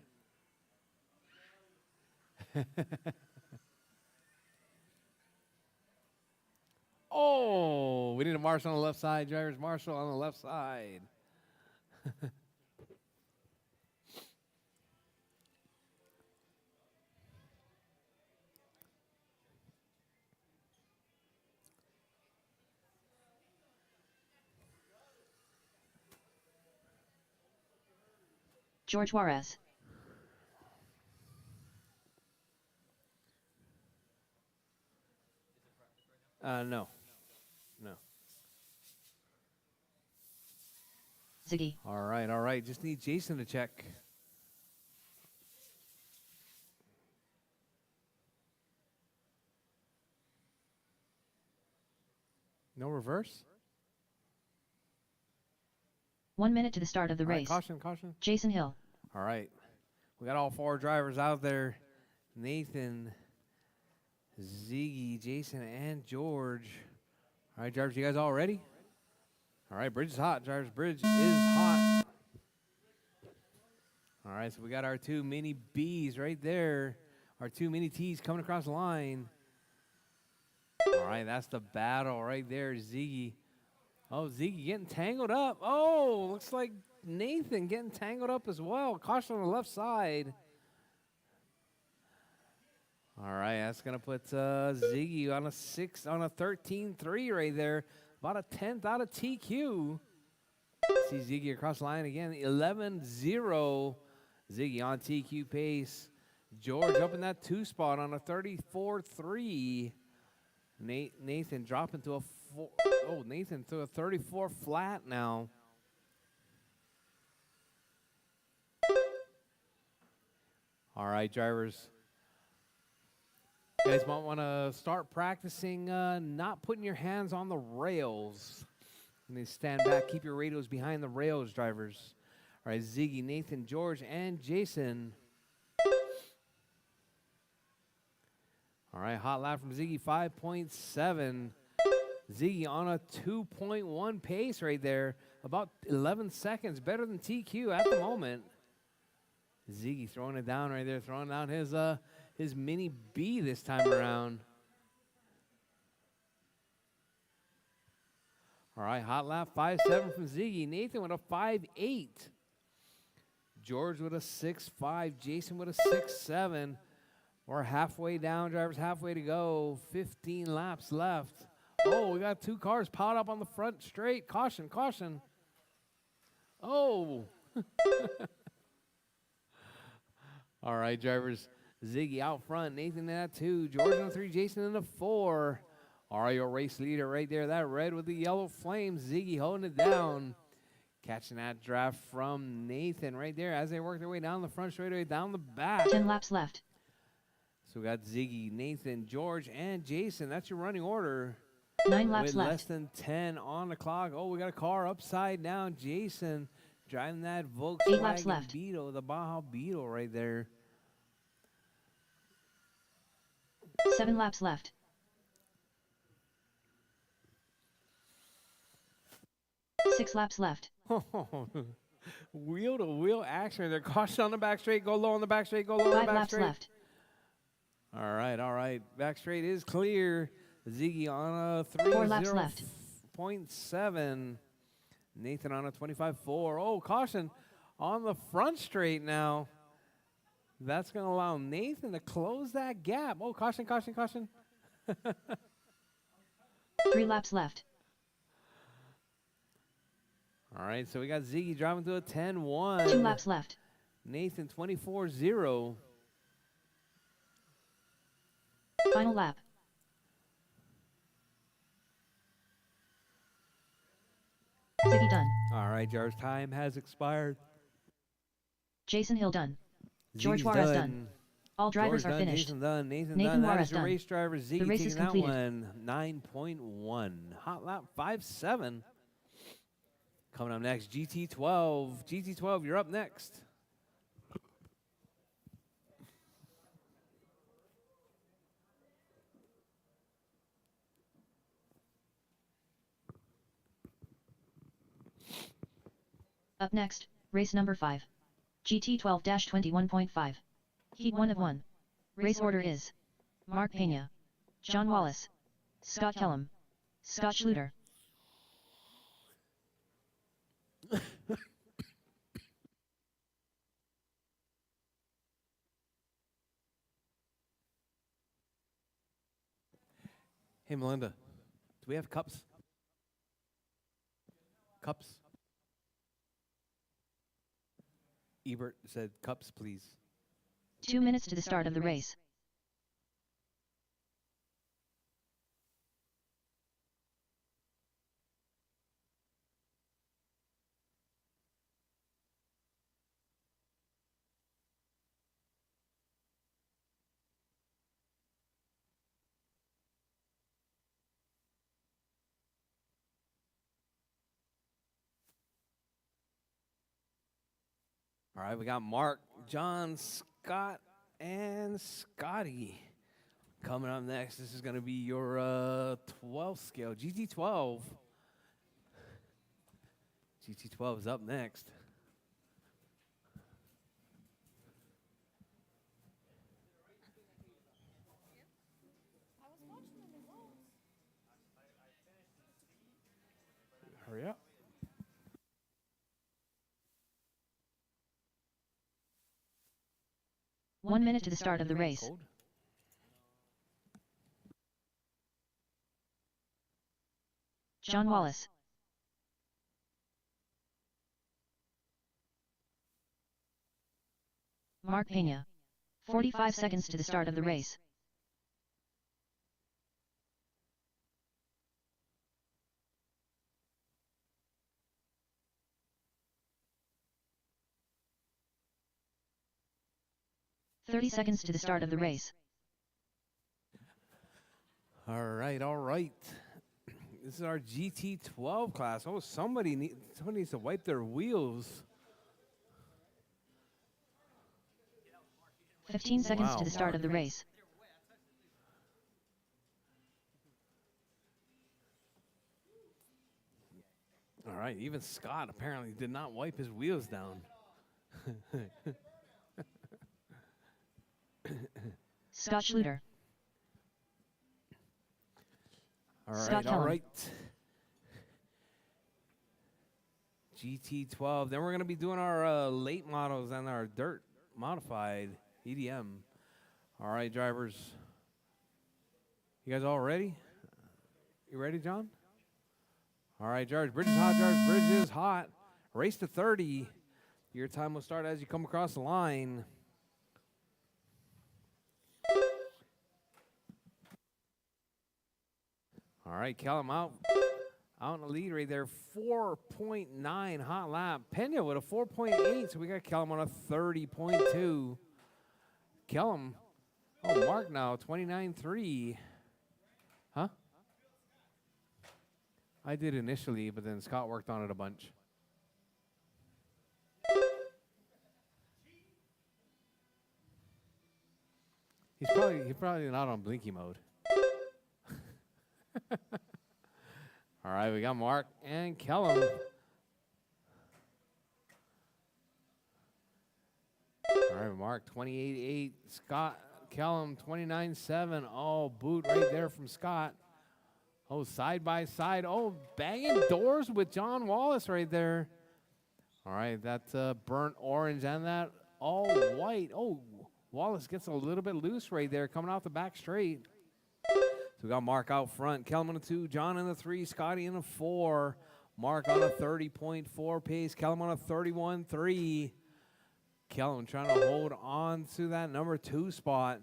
Oh, we need a Marshall on the left side, drivers. Marshall on the left side. George Juarez. No. Ziggy. All right. Just need Jason to check. No reverse? 1 minute to the start of the All right, race. caution. Jason Hill. All right. We got all 4 drivers out there. Nathan, Ziggy, Jason, and George. All right, drivers, you guys all ready? All right, bridge is hot, drivers. Bridge is hot. All right, so we got our 2 Mini B's right there. Our 2 Mini T's coming across the line. All right, that's the battle right there, Ziggy. Oh, Ziggy getting tangled up. Oh, looks like Nathan getting tangled up as well. Caution on the left side. All right, that's going to put Ziggy on a 13.3 right there. About a 10th out of TQ. See Ziggy across the line again. 11-0. Ziggy on TQ pace. George up in that 2 spot on a 34-3. Nathan dropping to a 4. Oh, Nathan to a 34 flat now. All right, drivers. You guys might want to start practicing not putting your hands on the rails. And then stand back, keep your radios behind the rails, drivers. All right, Ziggy, Nathan, George, and Jason. All right, hot lap from Ziggy, 5.7. Ziggy on a 2.1 pace right there. About 11 seconds better than TQ at the moment. Ziggy throwing it down right there, throwing down his mini B this time around. All right, hot lap 5.7 from Ziggy. Nathan with a 5.8. George with a 6.5. Jason with a 6.7. We're halfway down, drivers, halfway to go. 15 laps left. Oh, we got 2 cars piled up on the front straight. Caution, caution. Oh. All right, drivers. Ziggy out front. Nathan in that 2. George in the 3. Jason in the 4. All right, your race leader right there. That red with the yellow flames. Ziggy holding it down. Catching that draft from Nathan right there as they work their way down the front straightaway, down the back. 10 laps left. So we got Ziggy, Nathan, George, and Jason. That's your running order. 9 laps with left. Less than 10 on the clock. Oh, we got a car upside down. Jason driving that 8 laps Volkswagen left. Beetle, the Baja Beetle right there. 7 laps left. 6 laps left. Wheel to wheel action. They're caution on the back straight. Go low on the back straight. Go low on the 5 back laps straight. left. All right, all right. Back straight is clear. Ziggy on a 4 laps left. 3.7. Nathan on a 25.4. Oh, caution on the front straight now. That's going to allow Nathan to close that gap. Oh, caution, caution, caution. 3 laps left. All right, so we got Ziggy driving to a 10.1. 2 laps left. Nathan 24.0. Final lap. Ziggy done. All right, Jar's time has expired. Jason Hill done. George Ziggy's Juarez done. All drivers George are done, finished. Jason done. Nathan Nathan done. That Juarez is your done. race driver. Ziggy The race taking is that completed. one. 9.1. Hot lap 5.7. Coming up next, GT12. GT12, you're up next. Up next, race number 5. GT12-21.5. Heat 1 of 1. Race order is Mark Pena, John Wallace, Scott Kellum, Scott Schluter. Hey, Melinda, do we have cups? Cups? Ebert said cups, please. 2 minutes to the start of the race. All right, we got Mark, John, Scott, and Scotty. Coming up next, this is going to be your 12 scale, GT12. GT12 is up next. Hurry up. 1 minute to the start of the race. Cold. John Wallace, Mark Pena, 45 seconds to the start of the race. "30 seconds to the start of the race. All right, all right. This is our GT12 class. Oh, somebody needs to wipe their wheels. 15 seconds Wow, to the start of the race. All right, even Scott apparently did not wipe his wheels down. Scott Schluter. All Scott right, all Kellum. right. GT12. Then we're going to be doing our late models and our dirt modified EDM. All right, drivers. You guys all ready? You ready, John? All right, George. Bridge is hot, George. Bridge is hot. Race to 30. Your time will start as you come across the line. All right, Callum out in the lead right there. 4.9 hot lap. Pena with a 4.8, so we got Callum on a 30.2. Callum, oh, Mark now, 29.3. Huh? I did initially, but then Scott worked on it a bunch. He's probably not on blinky mode. All right, we got Mark and Kellum. All right, Mark 28.8. Scott Kellum 29.7. Oh, boot right there from Scott. Oh, side by side. Oh, banging doors with John Wallace right there. All right, that's burnt orange and that all white. Oh, Wallace gets a little bit loose right there coming off the back straight. So we got Mark out front, Kellum in the 2, John in the 3, Scotty in the 4. Mark on a 30.4 pace, Kellum on a 31.3. Kellum trying to hold on to that number 2 spot.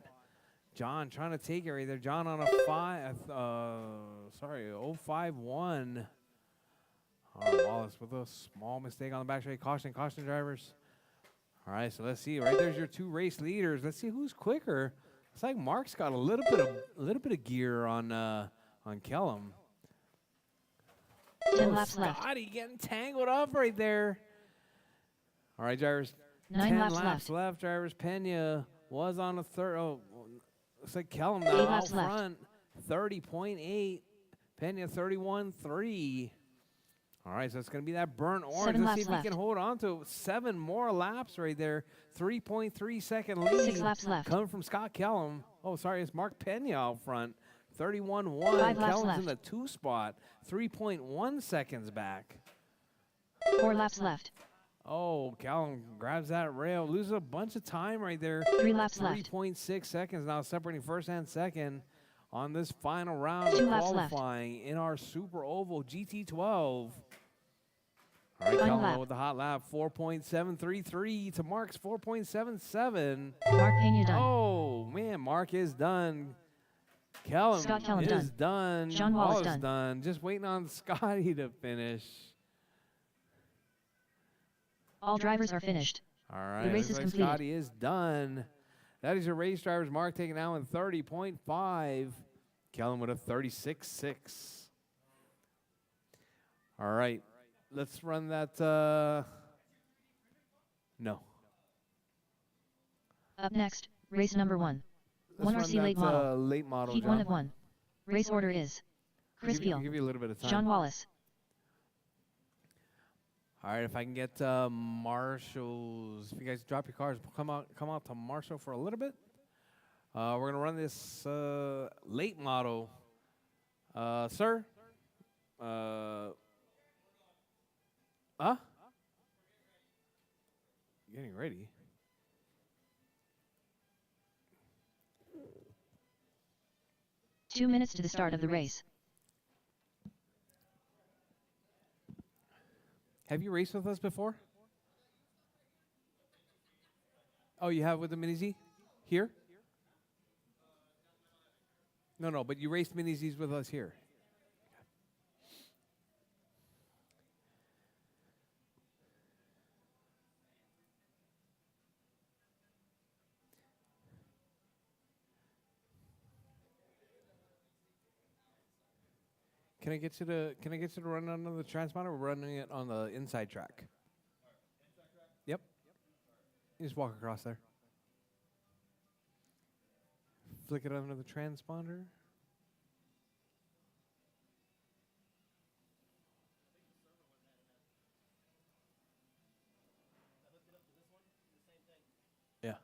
John trying to take it right there. John on a 0.51. All right, Wallace with a small mistake on the back straight. Caution, drivers. All right, so let's see. Right there's your 2 race leaders. Let's see who's quicker. It's like Mark's got a little bit of gear on Kellum. 10 laps left. Scotty getting tangled up right there. All right, drivers. 9 10 laps left. Drivers. Pena was on the third. Oh, looks like Kellum 8 now out laps left. front. 30.8. Pena 31.3. All right, so it's going to be that burnt orange. 7 Let's see laps if we can left. hold on to 7 more laps right there. 3.3 second lead. 6 laps left. Coming from Scott Kellum. Oh, sorry, it's Mark Pena out front. 31.1. 5 laps Kellum's left. in the 2 spot. 3.1 seconds back. 4 laps left. Oh, Kellum grabs that rail. Loses a bunch of time right there. 3 laps left. 3.6 seconds now separating first and second on this final round 2 of laps left. qualifying in our SuperOval GT12. All right, Final Kellum lap. with the hot lap, 4.733 to Mark's 4.77. Mark Pena done. Oh, man, Mark is done. Kellum Scott Kellum is done. John Wallace done. Just waiting on Scotty to finish. All drivers are finished. All right, The race looks is like completed. Scotty is done. That is your race drivers. Mark taking out in 30.5. Kellum with a 36.6. All right, let's run that. No. Up next, race number 1. Let's 1 run RC late that, model. late model, Heat John. 1 of 1. Race order is Chris I'll Peel, give you a little bit of time. John Wallace. All right, if I can get Marshall's, if you guys drop your cars, come out to Marshall for a little bit. We're gonna run this late model, sir. Getting ready. Two minutes to the start of the race. Have you raced with us before? Oh, you have with the Mini Z? Here? No, but you raced Mini Z's with us here. Can I get you to run under the transponder? We're running it on the inside track. Yep. You just walk across there. Flick it under the transponder. Yeah.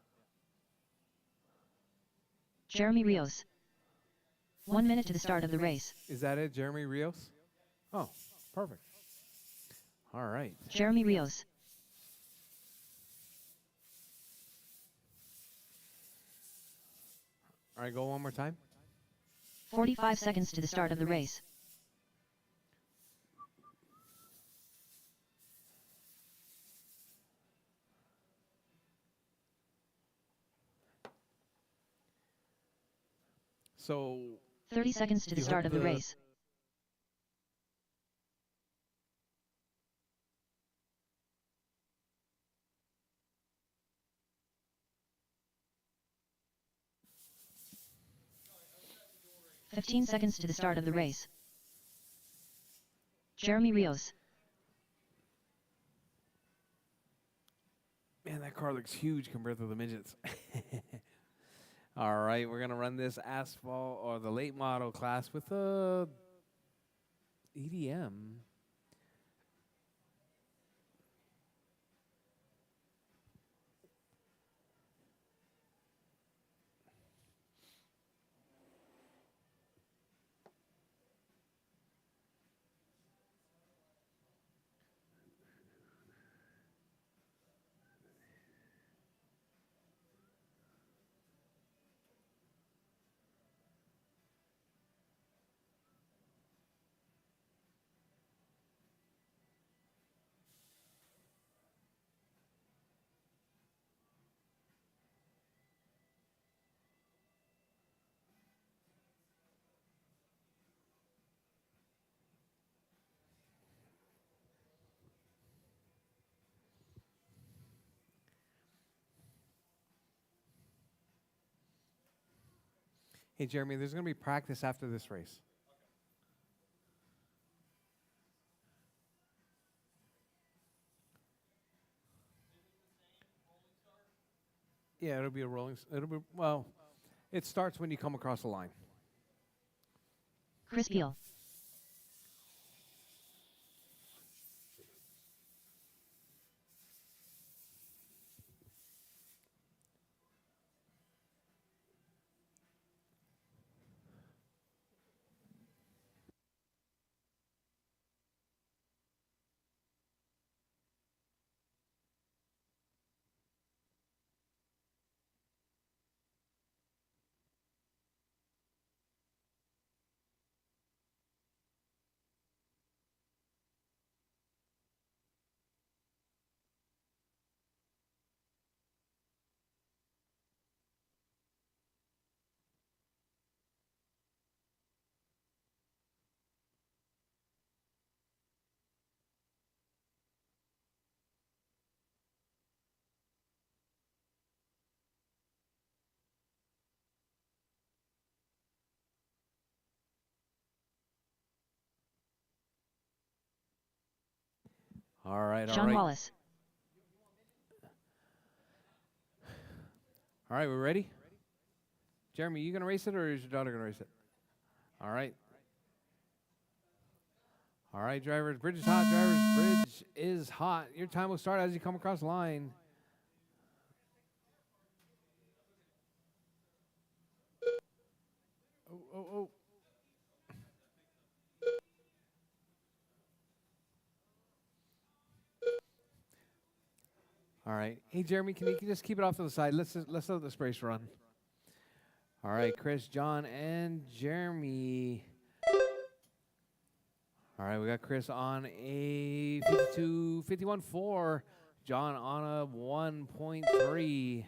Jeremy Rios. 1 minute to the start of the race. Is that it, Jeremy Rios? Oh, perfect. All right. Jeremy Rios. All right, go one more time. 45 seconds to the start of the race. So 30 seconds to the you start have of the race. "15 seconds to the start of the race. Jeremy Rios. Man, that car looks huge compared to the midgets. All right, we're gonna run this asphalt or the late model class with a EDM. Hey, Jeremy, there's gonna be practice after this race. Yeah, it'll be a rolling. It'll be well. It starts when you come across the line. Chris Peel. All right, all Sean right. Wallace. All right, we ready? Jeremy, you gonna race it or is your daughter gonna race it? All right. All right, drivers. Bridge is hot. Drivers, bridge is hot. Your time will start as you come across the line. Oh. All right. Hey, Jeremy, can you just keep it off to the side? Let's let this race run. All right, Chris, John, and Jeremy. All right, we got Chris on a 51.4. John on a 1.3.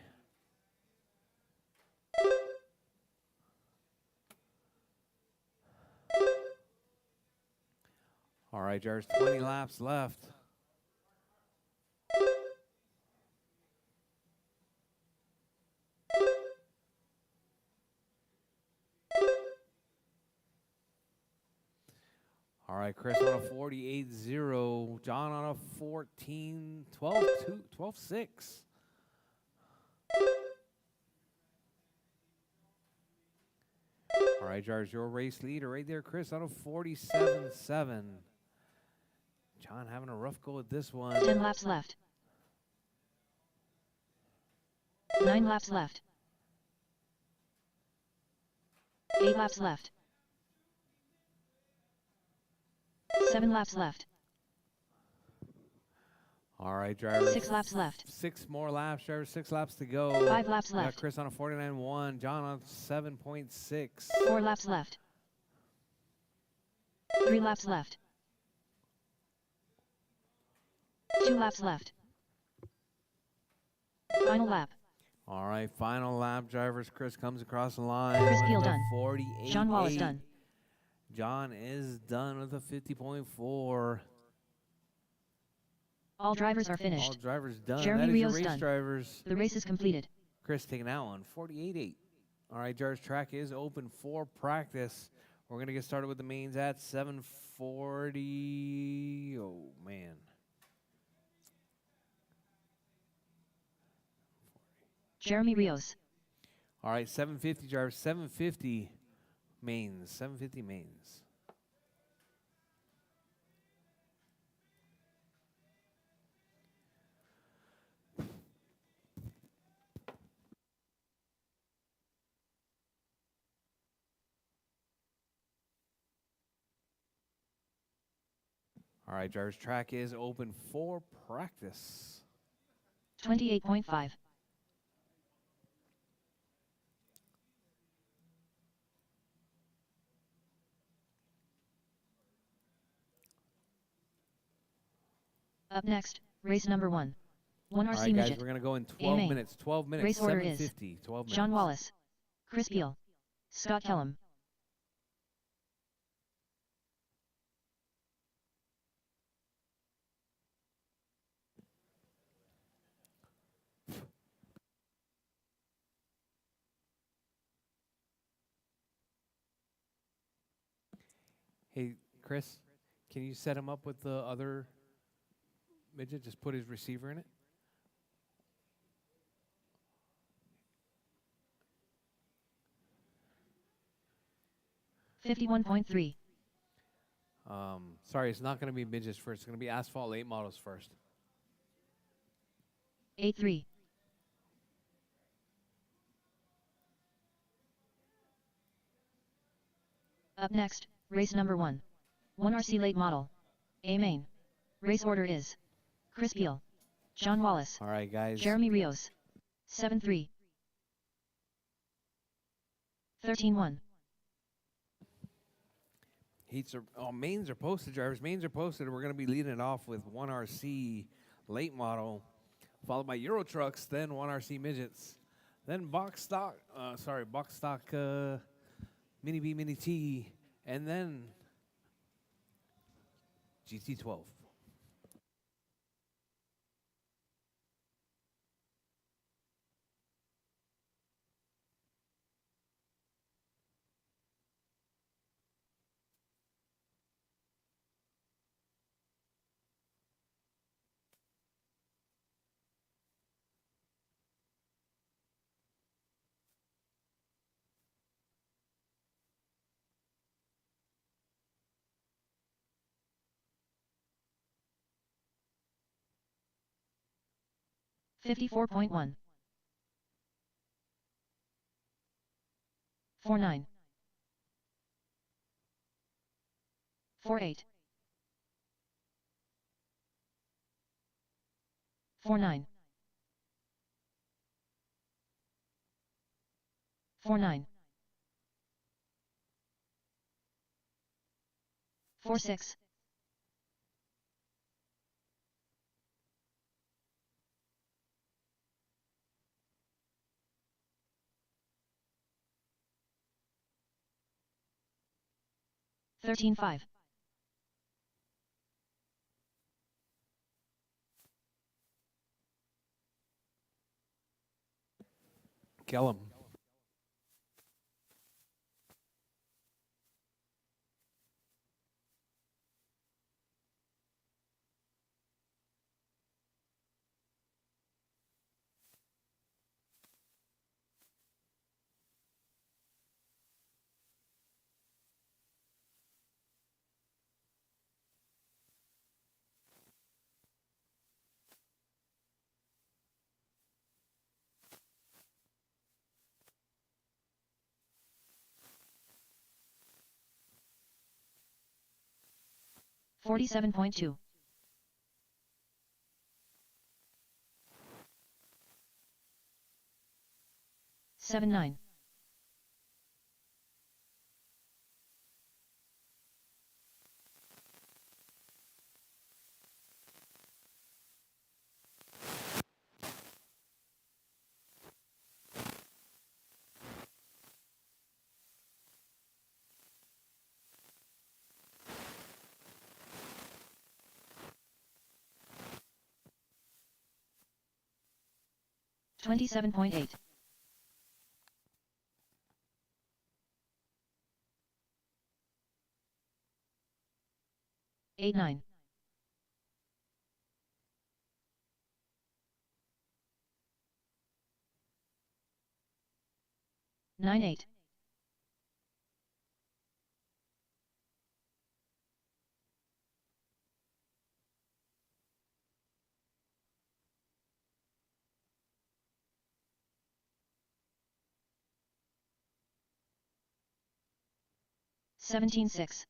All right, there's 20 laps left. All right, Chris on a 48-0. John on a 14, 12-2, 12-6. All right, Jars, your race leader right there, Chris on a 47-7. John having a rough go at this one. 10 laps left. 9 laps left. 8 laps left. 7 laps left. All right, driver. 6 laps left. 6 more laps, driver. 6 laps to go. 5 laps We got left. Chris on a 49-1. John on 7.6. 4 laps left. 3 laps left. 2 laps left. Final lap. All right, final lap, drivers. Chris comes across the line. Chris with Peel a done. 48. John Wallace done. John is done with a 50.4. All drivers are All finished. drivers done. Jeremy That is your Rios race done. drivers. The race is completed. Chris taking that one, 48-8. All right, Jar's track is open for practice. We're going to get started with the mains at 7:40. Oh, man. Jeremy Rios. All right, 7:50 drivers, 7:50 mains, 7:50 mains. All right, drivers, track is open for practice. 28.5. Up next, race number 1. 1 All RC right, guys, midget. we're going to go in 12 main. minutes. 12 minutes. Race order is 7:50. 12 minutes. John Wallace, Chris Peel, Scott Kellum. Hey, Chris, can you set him up with the other midget? Just put his receiver in it. 51.3. Sorry, it's not going to be midgets first. It's going to be asphalt late models first. 8.3. Up next, race number 1. 1 RC late model. A main. Race order is Chris Peel, John Wallace, All right, guys. Jeremy Rios. 7.3. 13.1. Heats are mains are posted, drivers. Mains are posted. We're going to be leading it off with 1RC late model, followed by Euro trucks, then 1RC midgets, then box stock mini B, mini T, and then GT12. $54.1. 49. 48. 49. 49. 46. 13.5. Kellum. $47.2. 79. 27.8. 89. 98. 17.6.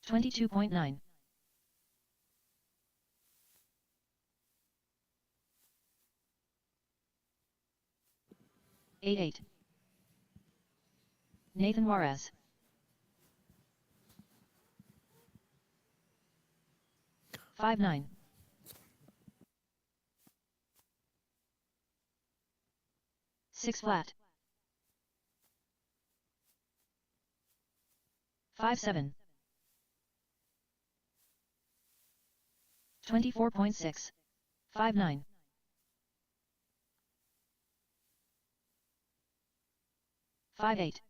22.9. 88. Nathan Juarez. 59. 6 flat. 57. 24.6. 59. 58.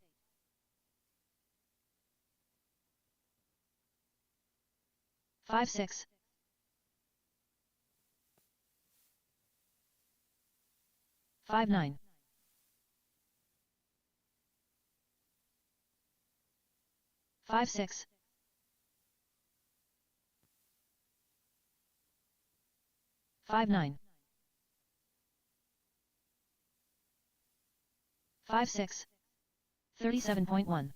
56. 59. 56. 59. 56. 37.1.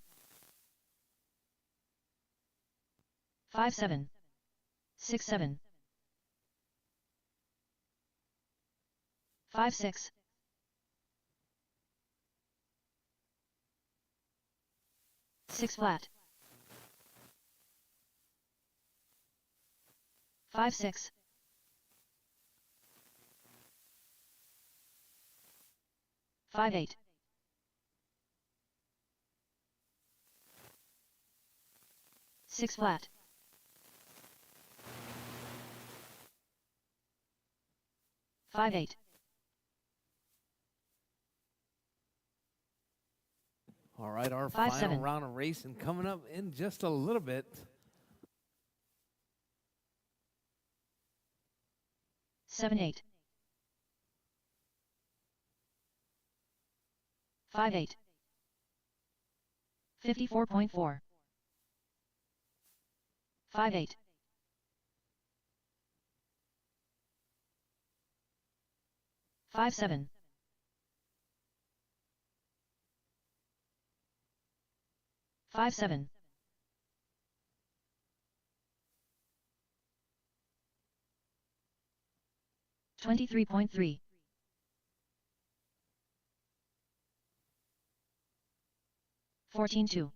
57. 67. 56. 6 flat. 56. 58. 6 flat. 58. All right, our 5, final 7. round of racing coming up in just a little bit. 7-8. 5-8. 54.4. 5-8. 5-7. 5-7. 23.3. 14-2.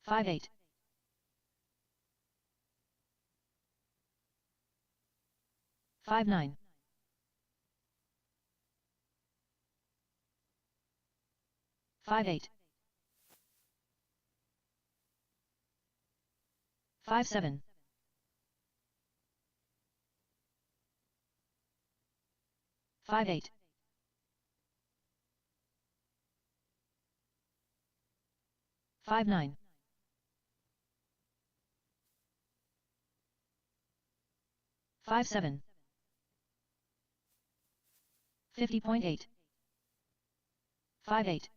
5-8. 5-9. 5-8. 5-7. 5-8. 5-9. 5-7. 50.8. 5-8.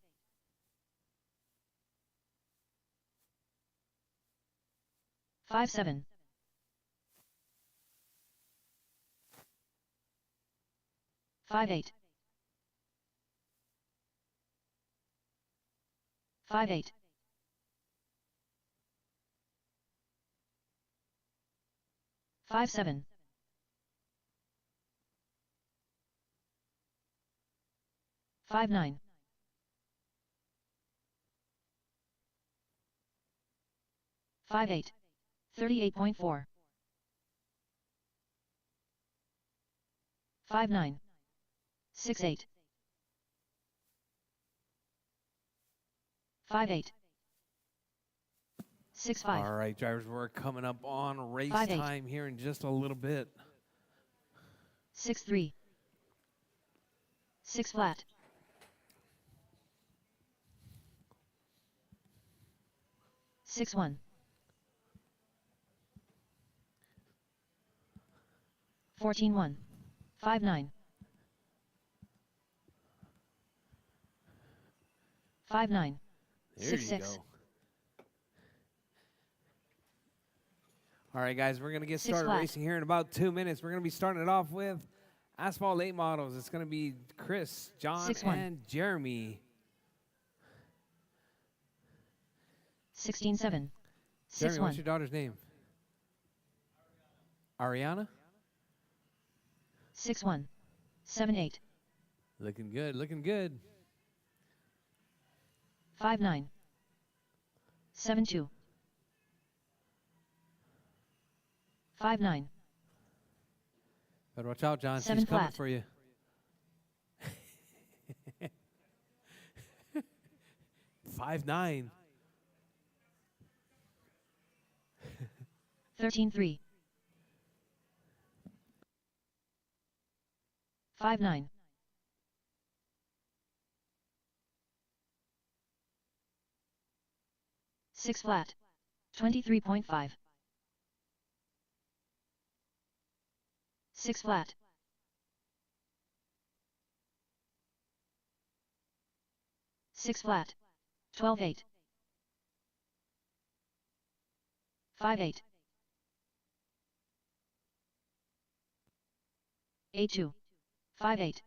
5-7. 5-8. 5-8. 5-7. 5-9. 5-8. 38.4. 5-9. 6-8. 5-8. 6-5. All right, drivers, we're coming up on race 5-8. time here in just a little bit. 6-3. 6 flat. 6-1. 14-1. 5-9. 5-9. There you 6-6. go. All right, guys, we're going to get 6 started flat. racing here in about 2 minutes. We're going to be starting it off with Asphalt 8 models. It's going to be Chris, John, 6-1. and Jeremy. 16-7. Jeremy, what's 6-1. your daughter's name? Ariana? 6-1. 7-8. Looking good, looking good. 5-9. 7-2. 5-9. Better watch out, John. 7 She's coming flat. for you. 5-9. 13-3. 5-9. 6 flat. 23.5. 6 flat. 6 flat. 12-8. 5-8. 8-2. 5-8.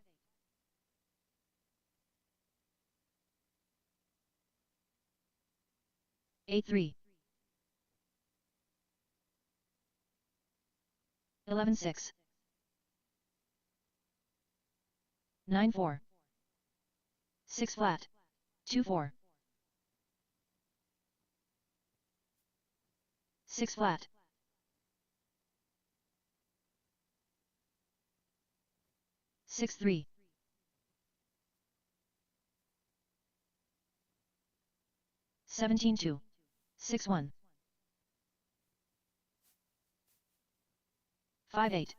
8-3. 11-6. 9-4. 6 flat. 2-4. 6 flat. 6-3. 17-2. 6-1. 5-8.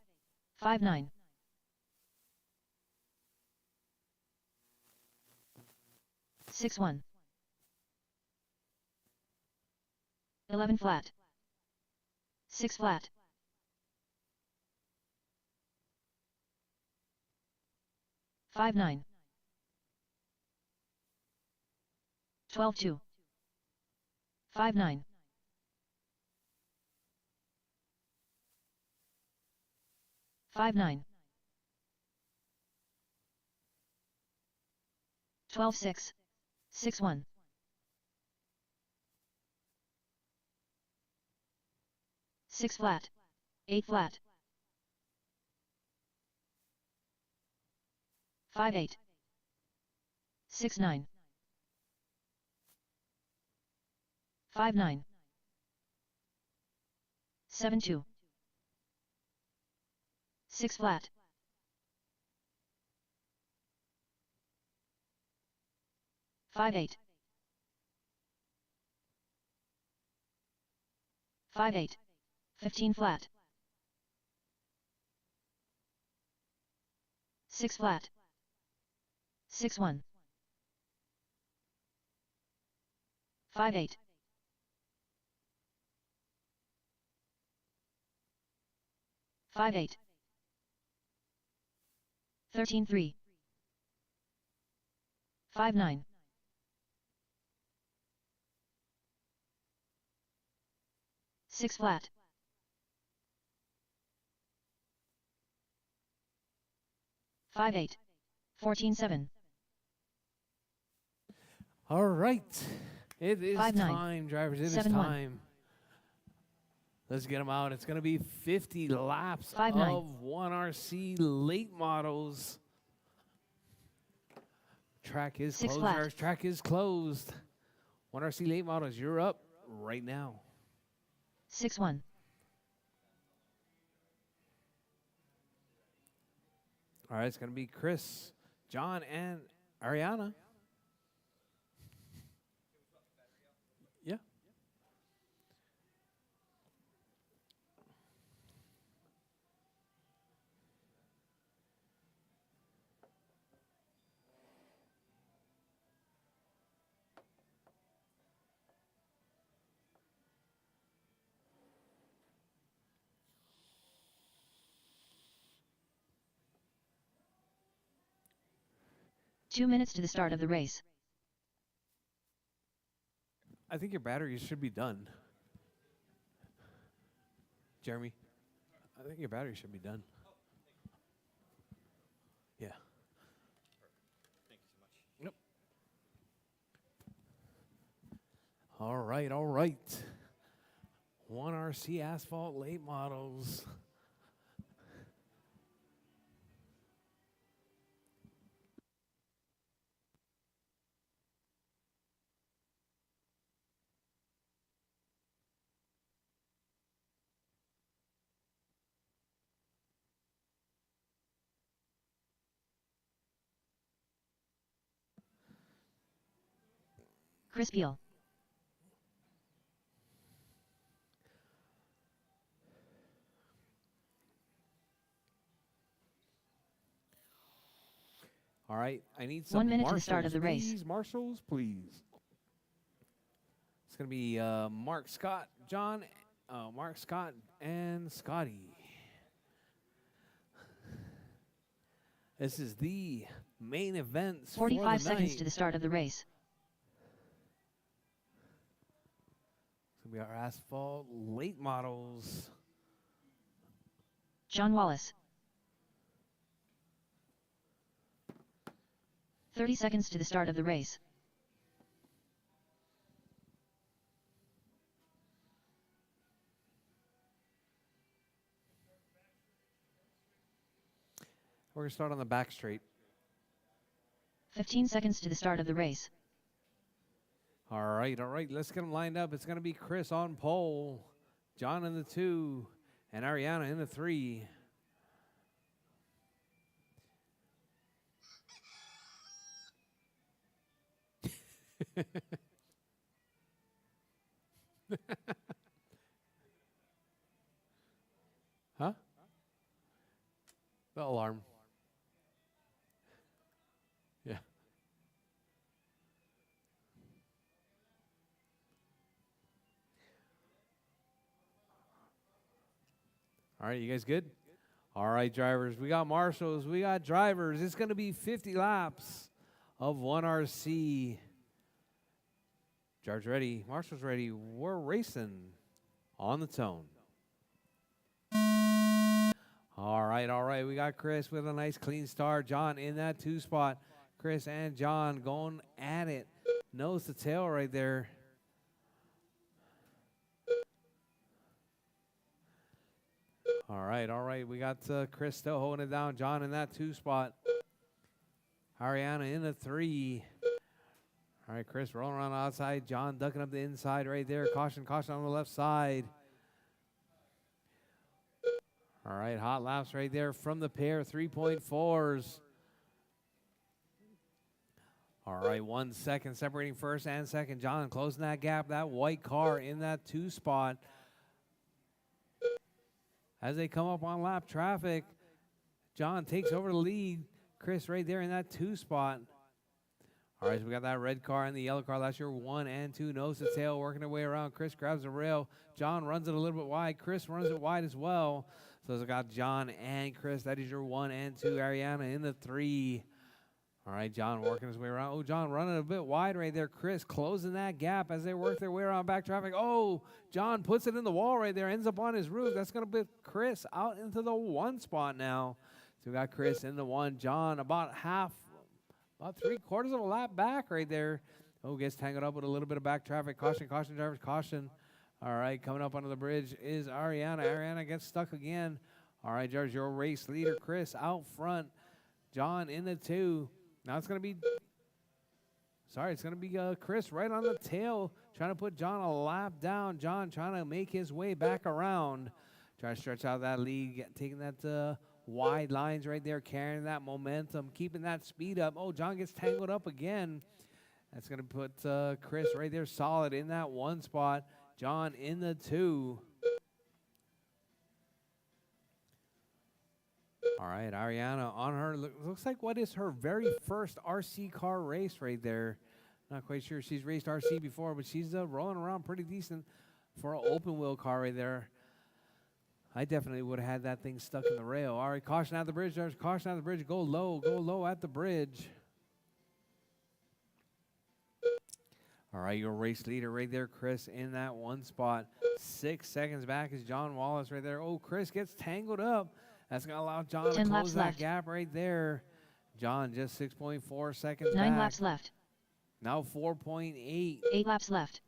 5-9. 6-1. 11 flat. 6 flat. 5-9. 12-2. 5-9. 5-9. 12-6. 6-1. 6 flat. 8 flat. 5-8. 6-9. 5-9. 7-2. 6 flat. 5-8. 5-8. 15 flat. 6 flat. 6-1. 5-8. 5-8. 13-3. 5-9. 6 flat. 5-8. 14-7. All right. It is 5-9. time, drivers. It is 7-1. time. Let's get them out. It's going to be 50 laps 5-9. of 1RC late models. Track is 6 closed. flat. Our track is closed. 1RC late models, you're up right now. 6-1. All right, it's going to be Chris, John, and Ariana. Yeah. Two minutes to the start of the race. I think your batteries should be done. Jeremy, I think your battery should be done. Yeah. Thank you so much. Yep. All right, all right. 1RC asphalt late models. Chris Peel. All right, I need some 1 minute to the marshals, start of the race. please. Marshals, please. It's going to be Mark Scott, John, Mark Scott, and Scotty. This is the main event. 45 seconds to the start of the race. It's going to be our asphalt late models. John Wallace. 30 seconds to the start of the race. We're going to start on the back straight. 15 seconds to the start of the race. All right, let's get them lined up. It's going to be Chris on pole, John in the 2, and Ariana in the 3. Huh? The alarm. Yeah. All right, you guys good? All right, drivers. We got marshals. We got drivers. It's going to be 50 laps of 1RC. Drivers ready. Marshals ready. We're racing on the tone. All right. We got Chris with a nice clean start. John in that 2 spot. Chris and John going at it. Nose to tail right there. All right. We got Chris still holding it down. John in that 2 spot. Ariana in the 3. All right, Chris rolling around the outside. John ducking up the inside right there. Caution, caution on the left side. All right, hot laps right there from the pair, 3.4s. All right, 1 second separating first and second. John closing that gap, that white car in that 2 spot. As they come up on lap traffic, John takes over the lead. Chris right there in that 2 spot. All right, so we got that red car and the yellow car. That's your 1 and 2. Nose to tail, working their way around. Chris grabs the rail. John runs it a little bit wide. Chris runs it wide as well. So it's got John and Chris. That is your 1 and 2. Ariana in the 3. All right, John working his way around. Oh, John running a bit wide right there. Chris closing that gap as they work their way around back traffic. Oh, John puts it in the wall right there. Ends up on his roof. That's going to put Chris out into the 1 spot now. So we got Chris in the 1. John about 3/4 of a lap back right there. Oh, gets tangled up with a little bit of back traffic. Caution, caution, drivers, caution. All right, coming up under the bridge is Ariana. Ariana gets stuck again. All right, George, your race leader, Chris, out front. John in the 2. Now it's going to be, Chris right on the tail, trying to put John a lap down. John trying to make his way back around. Trying to stretch out that lead, taking that wide lines right there, carrying that momentum, keeping that speed up. Oh, John gets tangled up again. That's going to put Chris right there solid in that 1 spot. John in the 2. All right, Ariana on her, looks like what is her very first RC car race right there. Not quite sure she's raced RC before, but she's rolling around pretty decent for an open wheel car right there. I definitely would have had that thing stuck in the rail. All right, caution at the bridge, there's caution at the bridge. Go low at the bridge. All right, your race leader right there, Chris, in that 1 spot. 6 seconds back is John Wallace right there. Oh, Chris gets tangled up. That's going to allow John to close that gap right there. John just 6.4 seconds back. 9 laps left. Now 4.8. 8 laps left.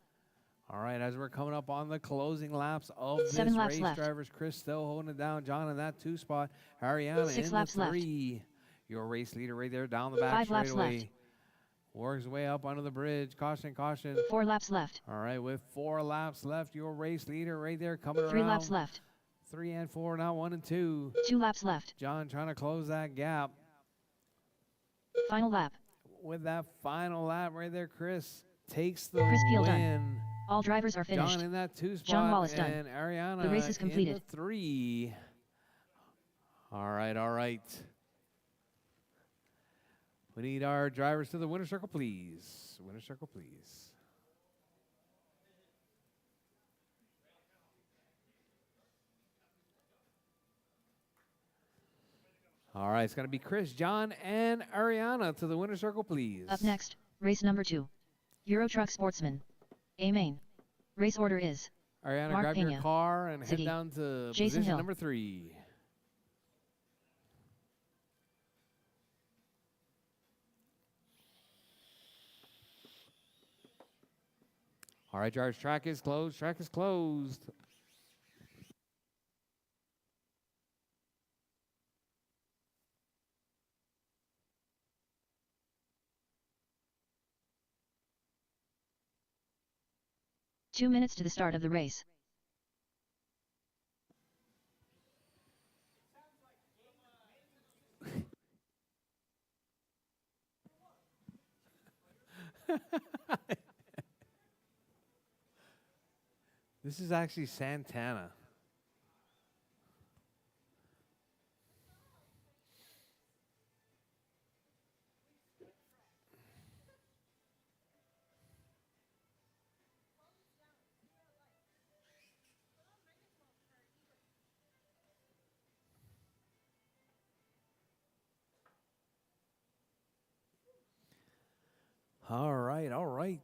All right, as we're coming up on the closing laps of this 7 laps race, left. drivers, Chris still holding it down. John in that 2 spot. Ariana 6 in laps the 3. left. Your race leader right there down the back 5 laps straightaway. left. Works way up under the bridge. Caution, caution. 4 laps left. All right, with 4 laps left, your race leader right there coming around. 3 laps left. 3 and 4, now 1 and 2. 2 laps left. John trying to close that gap. Final lap. With that final lap right there, Chris takes the Chris Peel win. done. All drivers are finished. John in that 2 spot. John Wallace done. And Ariana The race is completed. in the 3. All right, all right. We need our drivers to the winner's circle, please. Winner's circle, please. All right, it's going to be Chris, John, and Ariana to the winner's circle, please. Up next, race number 2. Rchq Sportsman. A main. Race order is Ariana, Mark grab Pena, your car and City, head down to Jason position Hill. number 3. All right, drivers, track is closed. Track is closed. Two minutes to the start of the race. This is actually Santana. All right, all right.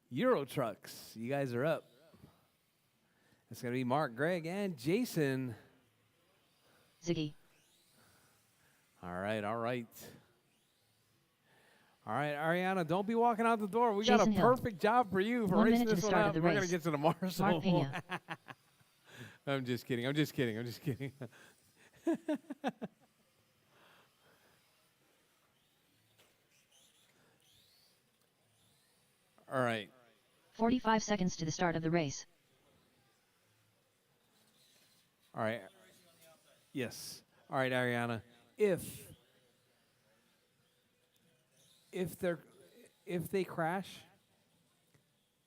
Euro Trucks, you guys are up. It's going to be Mark, Greg, and Jason. Ziggy. All right, all right. All right, Ariana, don't be walking out the door. We got a Jason Hill. perfect job for you for 1 racing minute to this the one start out. of the We're going to race. get to the Marshall. Mark Pena. I'm just kidding. I'm just kidding. I'm just kidding. All right. 45 seconds to the start of the race. All right. Yes. All right, Ariana. If they crash,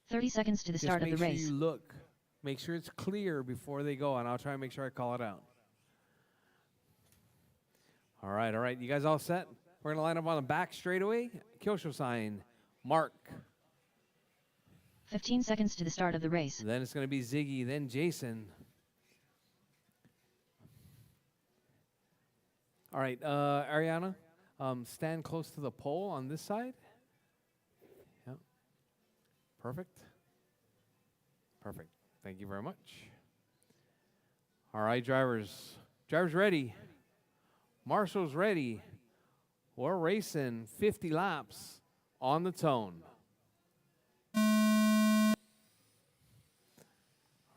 30 seconds to the just start of make the sure race. you look. Make sure it's clear before they go, and I'll try and make sure I call it out. All right, all right. You guys all set? We're going to line up on the back straightaway. Kyosho sign, Mark. 15 seconds to the start of the race. Then it's going to be Ziggy, then Jason. All right, Ariana, stand close to the pole on this side. Yep. Perfect. Perfect. Thank you very much. All right, drivers. Drivers ready. Marshall's ready. We're racing 50 laps on the tone.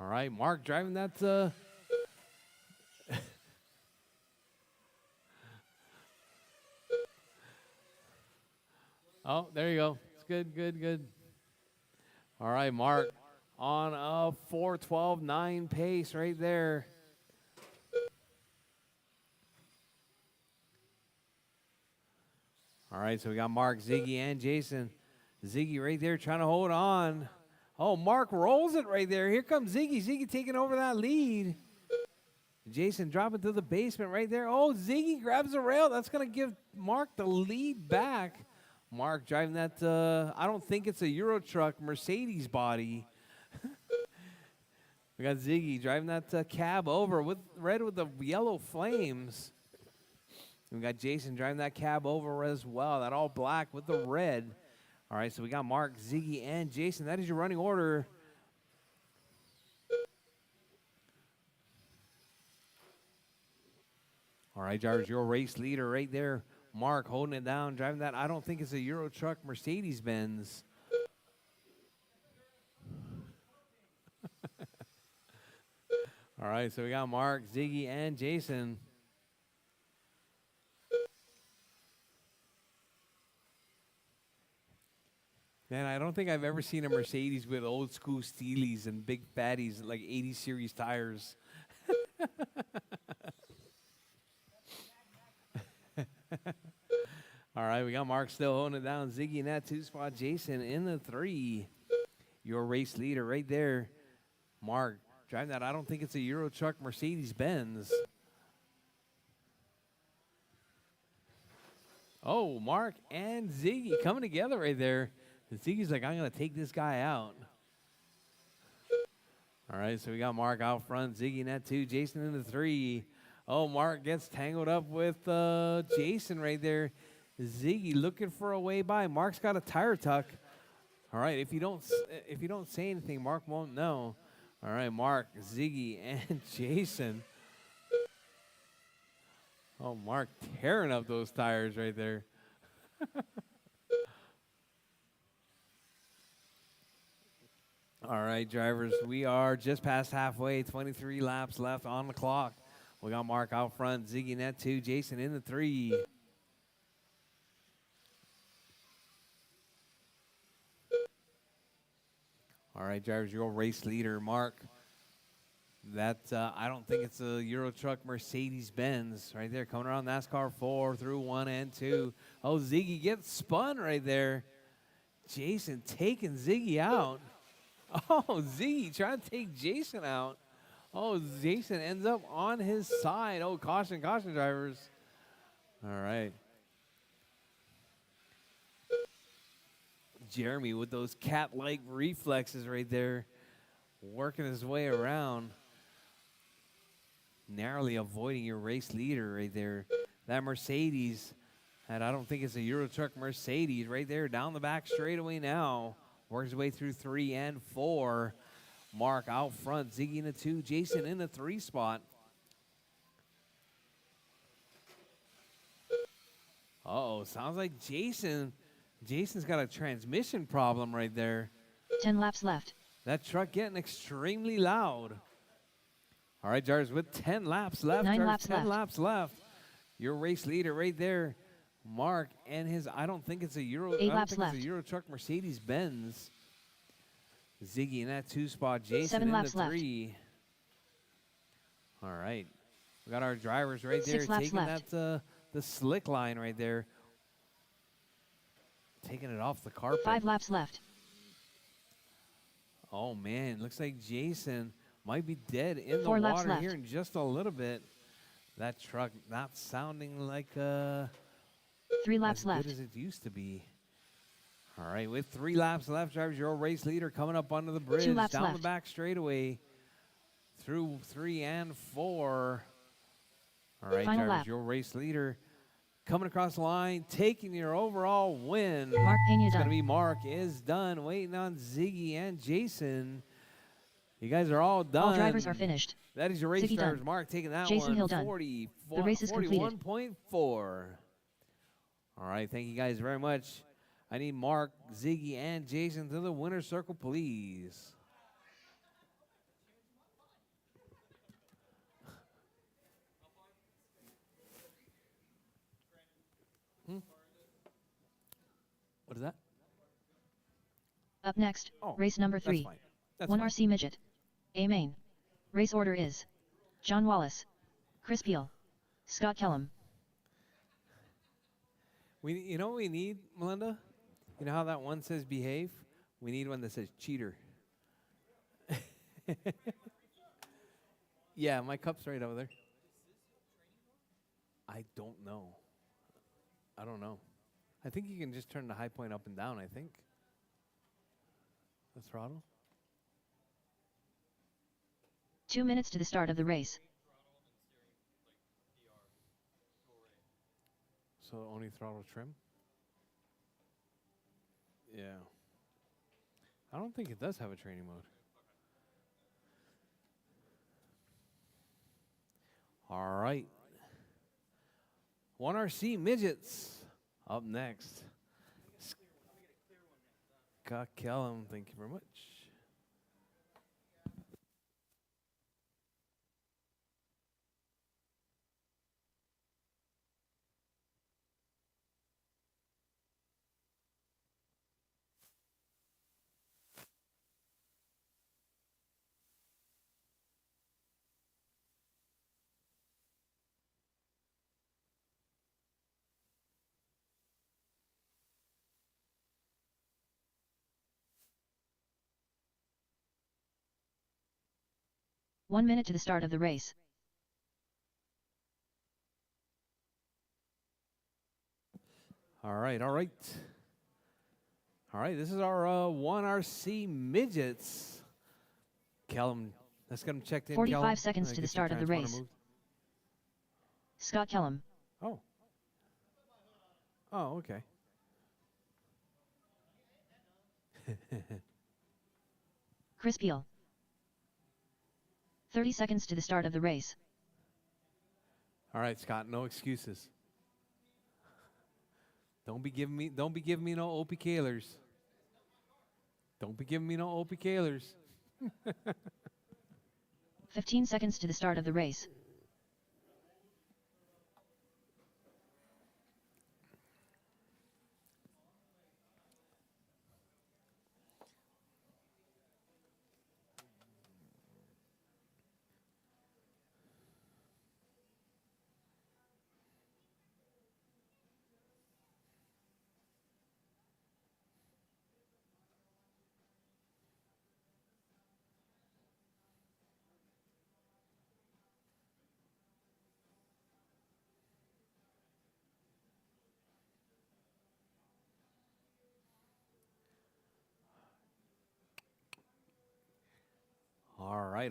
All right, Mark driving that. Oh, there you go. It's good, good, good. All right, Mark on a 4:12.9 pace right there. All right, so we got Mark, Ziggy, and Jason. Ziggy right there trying to hold on. Oh, Mark rolls it right there. Here comes Ziggy. Ziggy taking over that lead. Jason dropping to the basement right there. Oh, Ziggy grabs the rail. That's going to give Mark the lead back. Mark driving that, I don't think it's a Euro Truck Mercedes body. We got Ziggy driving that cab over with red with the yellow flames. We got Jason driving that cab over as well. That all black with the red. All right, so we got Mark, Ziggy, and Jason. That is your running order. All right, drivers, your race leader right there. Mark holding it down, driving that. I don't think it's a Euro Truck Mercedes-Benz. All right, so we got Mark, Ziggy, and Jason. Man, I don't think I've ever seen a Mercedes with old school Steelies and big fatties like 80 series tires. All right, we got Mark still holding it down. Ziggy in that 2 spot. Jason in the 3. Your race leader right there. Mark driving that. I don't think it's a Euro Truck Mercedes-Benz. Oh, Mark and Ziggy coming together right there. And Ziggy's like, I'm going to take this guy out. All right, so we got Mark out front. Ziggy in that 2. Jason in the 3. Oh, Mark gets tangled up with Jason right there. Ziggy looking for a way by. Mark's got a tire tuck. All right, if you don't say anything, Mark won't know. All right, Mark, Ziggy, and Jason. Oh, Mark tearing up those tires right there. All right, drivers, we are just past halfway. 23 laps left on the clock. We got Mark out front, Ziggy in that 2, Jason in the 3. All right, drivers, your race leader, Mark. That I don't think it's a Euro Truck Mercedes-Benz right there. Coming around NASCAR 4 through 1 and 2. Oh, Ziggy gets spun right there. Jason taking Ziggy out. Oh, Ziggy trying to take Jason out. Oh, Jason ends up on his side. Oh, caution, caution, drivers. All right. Jeremy with those cat-like reflexes right there, working his way around, narrowly avoiding your race leader right there. That Mercedes, and I don't think it's a Euro Truck Mercedes right there, down the back straightaway now. Works his way through 3 and 4. Mark out front, Ziggy in the 2, Jason in the 3 spot. Uh-oh, sounds like Jason's got a transmission problem right there. 10 laps left. That truck getting extremely loud. All right, Jars, with 10 laps left. 9 Jars, laps 10 left. laps left. Your race leader right there, Mark, and his, I don't think it's a Euro, 8 I don't laps think left. it's a Euro Truck Mercedes-Benz. Ziggy in that 2 spot. Jason 7 in laps the 3. All right. We got our drivers right there 6 laps taking left. that the slick line right there. Taking it off the carpet. 5 laps left. Oh, man. Looks like Jason might be dead in the 4 laps water left. here in just a little bit. That truck not sounding like 3 laps as left. good as it used to be. All right, with 3 laps left, drivers, your race leader coming up onto the bridge. 2 laps down left. the back straightaway through 3 and 4. All right, Final drivers, lap. your race leader coming across the line, taking your overall win. Mark Pena It's going to done. be Mark is done, waiting on Ziggy and Jason. You guys are all done. All drivers are finished. That is your race Ziggy drivers. done. Mark taking that Jason one. Hill done. 44, The race is completed. 41.4. All right, thank you guys very much. I need Mark, Ziggy, and Jason to the winner's circle, please. What is that? Up next, Oh, race number that's 3. fine. That's 1 fine. RC Midget. A main. Race order is John Wallace, Chris Peel, Scott Kellum. You know what we need, Melinda? You know how that one says behave? We need one that says cheater. Yeah, my cup's right over there. I don't know. I don't know. I think you can just turn the high point up and down, I think. The throttle. 2 minutes to the start of the race. So only throttle trim? Yeah. I don't think it does have a training mode. All right. 1RC Midgets up next. Scott Kellum, thank you very much. One minute to the start of the race. All right, all right. All right, this is our 1RC Midgets. Kellum, let's get him checked in. 45 Kellum. seconds to the Get your start of the transponder race. moved. Scott Kellum. Oh. Oh, okay. Chris Peel. 30 seconds to the start of the race. All right, Scott, no excuses. Don't be giving me no Opie Kahlers. Don't be giving me no Opie Kahlers. 15 seconds to the start of the race.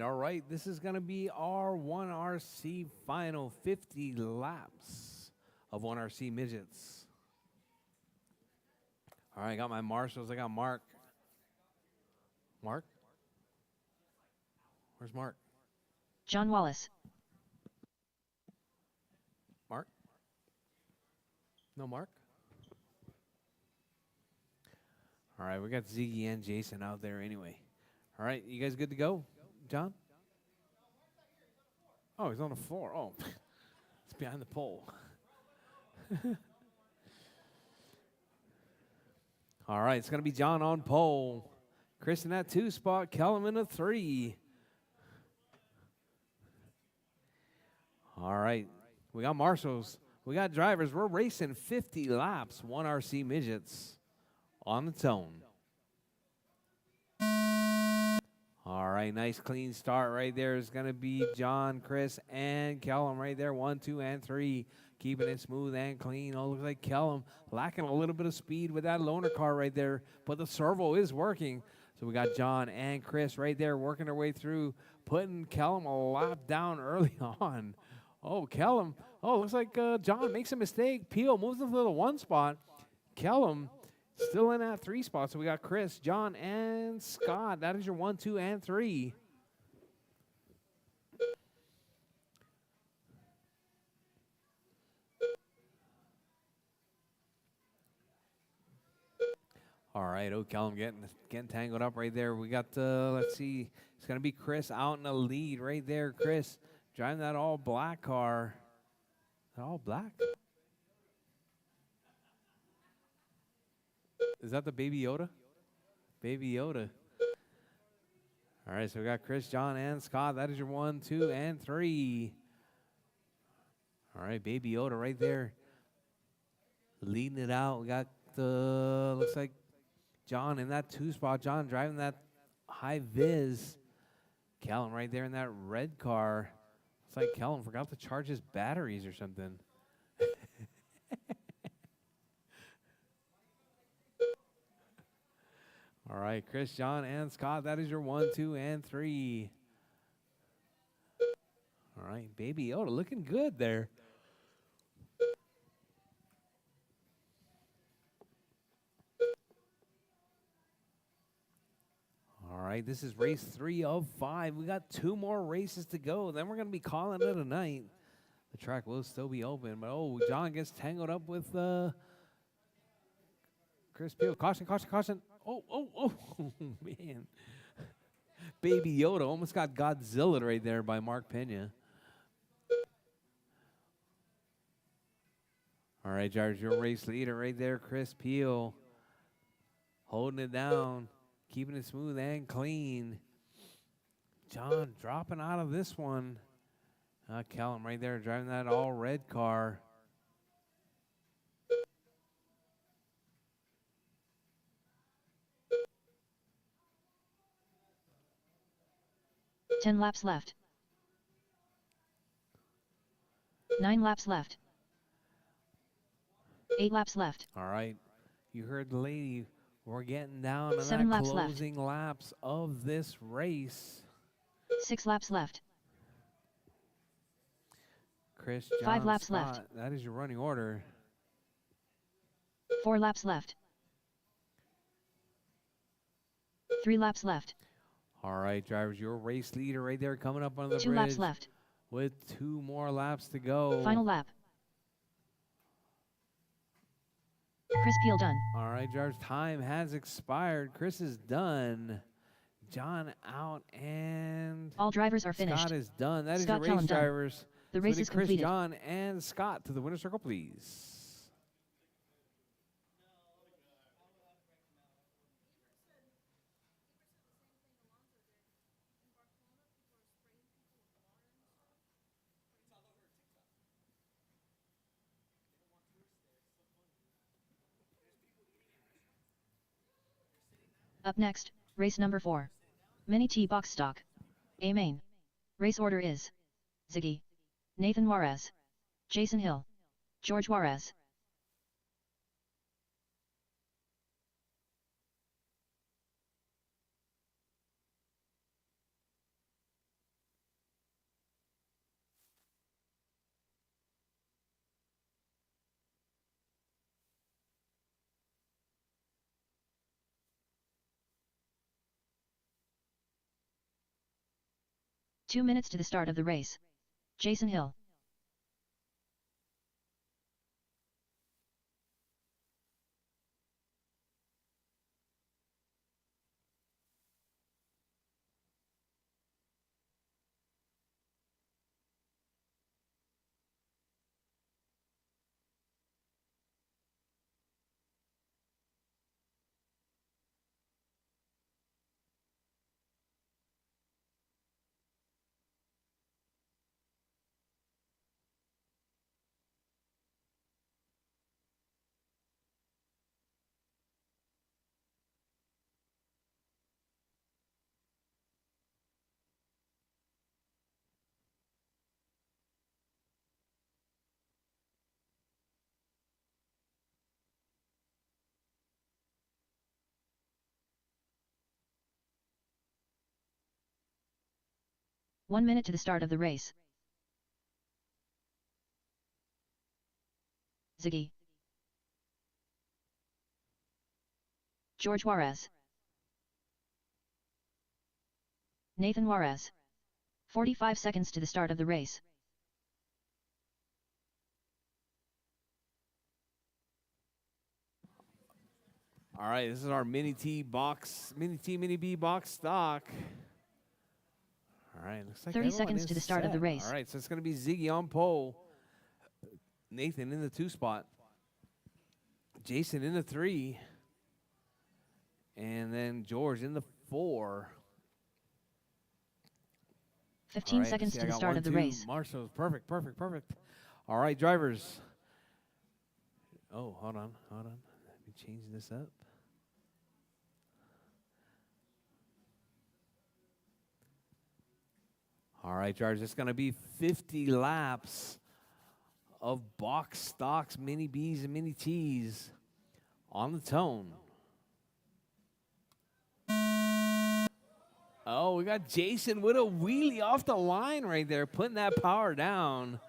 All right. This is going to be our 1RC final 50 laps of 1RC Midgets. All right, I got my marshals. I got Mark. Mark? Where's Mark? John Wallace. Mark? No Mark? All right, we got Ziggy and Jason out there anyway. All right, you guys good to go? John? Oh, he's on the floor. Oh, it's behind the pole. All right, it's going to be John on pole. Chris in that 2 spot. Kellum in a 3. All right. We got marshals. We got drivers. We're racing 50 laps. 1 RC Midgets on its own. All right, nice clean start right there is going to be John, Chris, and Kellum right there. 1, 2, and 3. Keeping it smooth and clean. Oh, looks like Kellum lacking a little bit of speed with that loaner car right there, but the servo is working. So we got John and Chris right there working their way through, putting Kellum a lap down early on. Oh, Kellum. Oh, looks like John makes a mistake. Peel moves into the 1 spot. Kellum still in that 3 spot. So we got Chris, John, and Scott. That is your 1, 2, and 3. All right, Kellum getting tangled up right there. We got, let's see, it's going to be Chris out in the lead right there. Chris driving that all black car. Is that all black? Is that the Baby Yoda? Baby Yoda. All right, so we got Chris, John, and Scott. That is your 1, 2, and 3. All right, Baby Yoda right there. Leading it out. We got the, looks like John in that 2 spot. John driving that high vis. Kellum right there in that red car. It's like Kellum forgot to charge his batteries or something. All right, Chris, John, and Scott. That is your 1, 2, and 3. All right, Baby Yoda looking good there. All right, this is race 3 of 5. We got 2 more races to go. Then we're going to be calling it a night. The track will still be open, but oh, John gets tangled up with Chris Peel. Caution, caution, caution. Oh, man. Baby Yoda almost got Godzilla right there by Mark Pena. All right, Jarvis, your race leader right there, Chris Peel. Holding it down, keeping it smooth and clean. John dropping out of this one. Kellum right there driving that all red car. Ten laps left. 9 laps left. 8 laps left. All right, you heard the lady. We're getting down to 7 that laps left. closing laps of this race. 6 laps left. Chris, 5 John, laps Scott, left. that is your running order. 4 laps left. 3 laps left. All right, drivers, your race leader right there coming up on the 2 bridge laps left. with 2 more laps to go. Final lap. Chris Peel done. All right, drivers, time has expired. Chris is done. John out and All drivers are finished. Scott is done. That is Scott your race Kellum done. drivers. The So race to is Chris, completed. John, and Scott to the winner's circle, please. Up next, race number 4. Mini T box stock. A main. Race order is Ziggy, Nathan Juarez, Jason Hill, George Juarez. Two minutes to the start of the race. Jason Hill. 1 minute to the start of the race. Ziggy. George Juarez. Nathan Juarez. 45 seconds to the start of the race. All right, this is our Mini T, Mini B box stock. All right, looks like 30 everyone seconds is to the start of the set. race. All right, so it's going to be Ziggy on pole. Nathan in the 2 spot. Jason in the 3. And then George in the 4. 15 right, seconds see, to I the got start 1, of the 2. race. Marshall's perfect. All right, drivers. Oh, hold on. Let me change this up. All right, drivers, it's going to be 50 laps of box stocks, Mini Bs and Mini Ts on the tone. Oh, we got Jason with a wheelie off the line right there, putting that power down.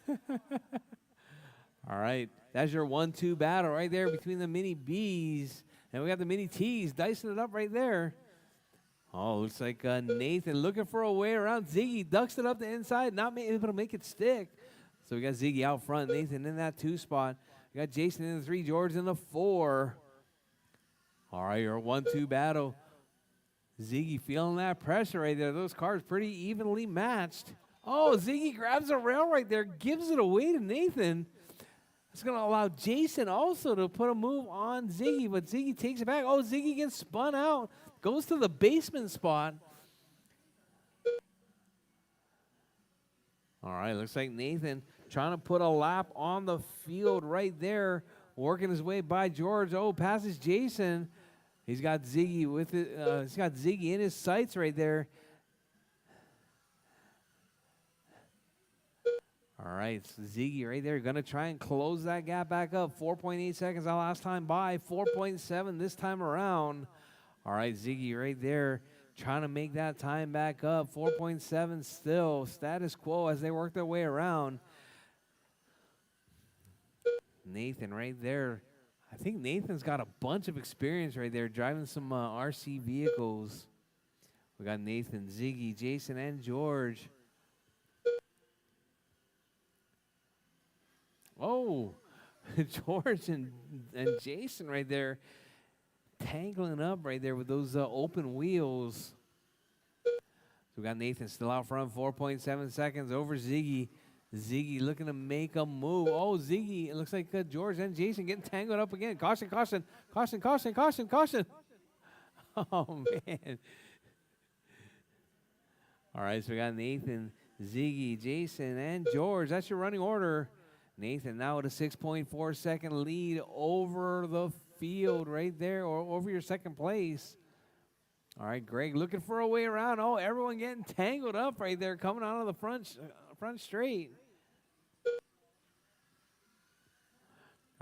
All right, that's your 1-2 battle right there between the Mini Bs. And we got the Mini Ts dicing it up right there. Oh, looks like Nathan looking for a way around. Ziggy ducks it up the inside, not able to make it stick. So we got Ziggy out front, Nathan in that 2 spot. We got Jason in the 3, George in the 4. All right, your 1-2 battle. Ziggy feeling that pressure right there. Those cars pretty evenly matched. Oh, Ziggy grabs a rail right there, gives it away to Nathan. It's going to allow Jason also to put a move on Ziggy, but Ziggy takes it back. Oh, Ziggy gets spun out, goes to the basement spot. All right, looks like Nathan trying to put a lap on the field right there, working his way by George. Oh, passes Jason. He's got Ziggy with it. He's got Ziggy in his sights right there. All right, so Ziggy right there, going to try and close that gap back up. 4.8 seconds the last time by, 4.7 this time around. All right, Ziggy right there, trying to make that time back up. 4.7 still, status quo as they work their way around. Nathan right there. I think Nathan's got a bunch of experience right there driving some RC vehicles. We got Nathan, Ziggy, Jason, and George. Oh, George and Jason right there tangling up right there with those open wheels. So we got Nathan still out front, 4.7 seconds over Ziggy. Ziggy looking to make a move. Oh, Ziggy, it looks like George and Jason getting tangled up again. Caution, caution, caution, caution, caution, caution. Oh, man. All right, so we got Nathan, Ziggy, Jason, and George. That's your running order. Nathan now with a 6.4 second lead over the field right there, or over your second place. All right, Greg looking for a way around. Oh, everyone getting tangled up right there, coming out of the front straight.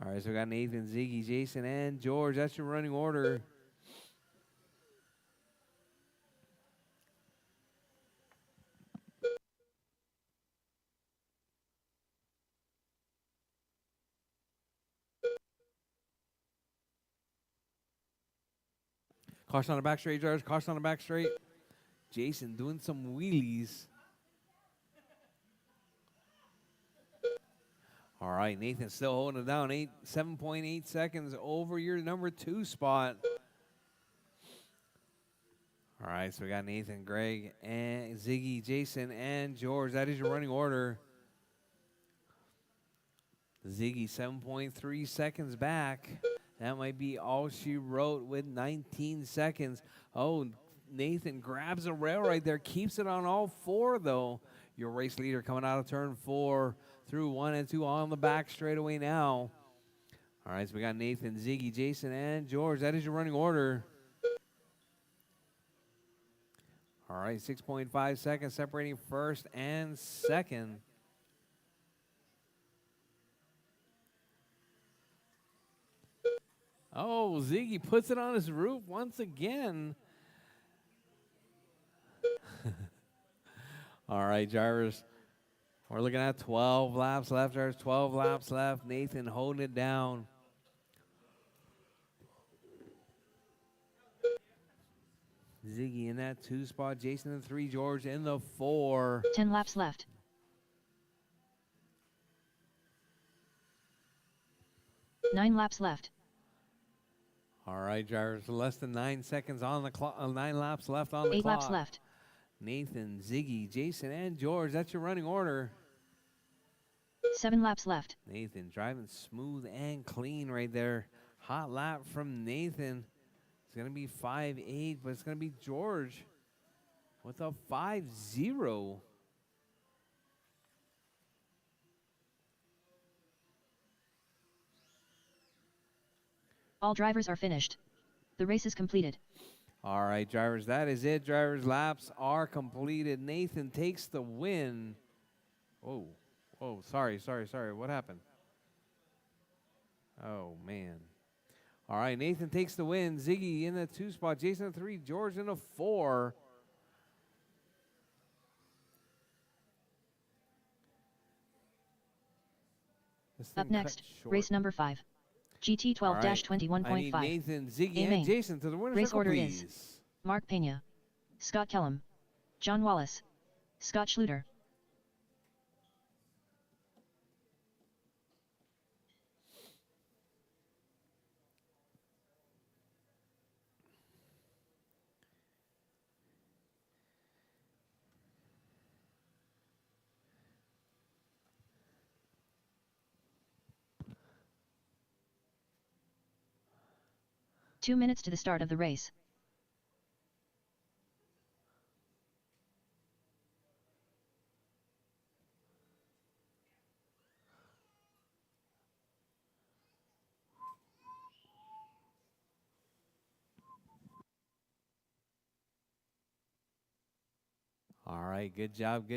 All right, so we got Nathan, Ziggy, Jason, and George. That's your running order. Caution on the back straight, George. Caution on the back straight. Jason doing some wheelies. All right, Nathan still holding it down. 7.8 seconds over your number 2 spot. All right, so we got Nathan, Greg, and Ziggy, Jason, and George. That is your running order. Ziggy, 7.3 seconds back. That might be all she wrote with 19 seconds. Oh, Nathan grabs a rail right there, keeps it on all 4, though. Your race leader coming out of turn 4 through 1 and 2 on the back straightaway now. All right, so we got Nathan, Ziggy, Jason, and George. That is your running order. All right, 6.5 seconds separating first and second. Oh, Ziggy puts it on his roof once again. All right, drivers. We're looking at 12 laps left. There's 12 laps left. Nathan holding it down. Ziggy in that 2 spot. Jason in the 3. George in the 4. 10 laps left. Nine laps left. All right, drivers. Less than 9 seconds on the clock. 9 laps left on the 8 clock. laps left. Nathan, Ziggy, Jason, and George. That's your running order. 7 laps left. Nathan driving smooth and clean right there. Hot lap from Nathan. It's going to be 5.8, but it's going to be George with a 5.0. All drivers are finished. The race is completed. All right, drivers, that is it. Drivers' laps are completed. Nathan takes the win. Oh, sorry. What happened? Oh, man. All right, Nathan takes the win. Ziggy in the 2 spot. Jason in the 3. George in the 4. Up next, race number 5. GT 12-21.5. I need Nathan, Ziggy, A main. and Jason to the winner's Race circle, order please. is Mark Pena, Scott Kellum, John Wallace, Scott Schluter. Two minutes to the start of the race. All right, good job.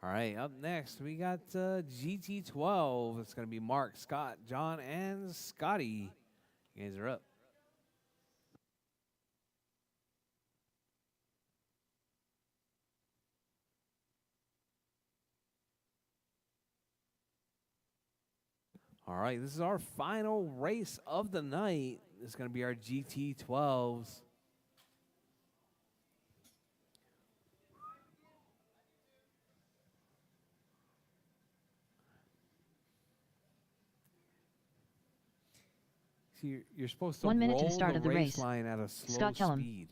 All right, up next, we got GT12. It's going to be Mark, Scott, John, and Scotty. You guys are up. All right, this is our final race of the night. This is going to be our GT12s. See, you're supposed to 1 minute to roll the start of the race. line at a slow Scott Kellum. speed.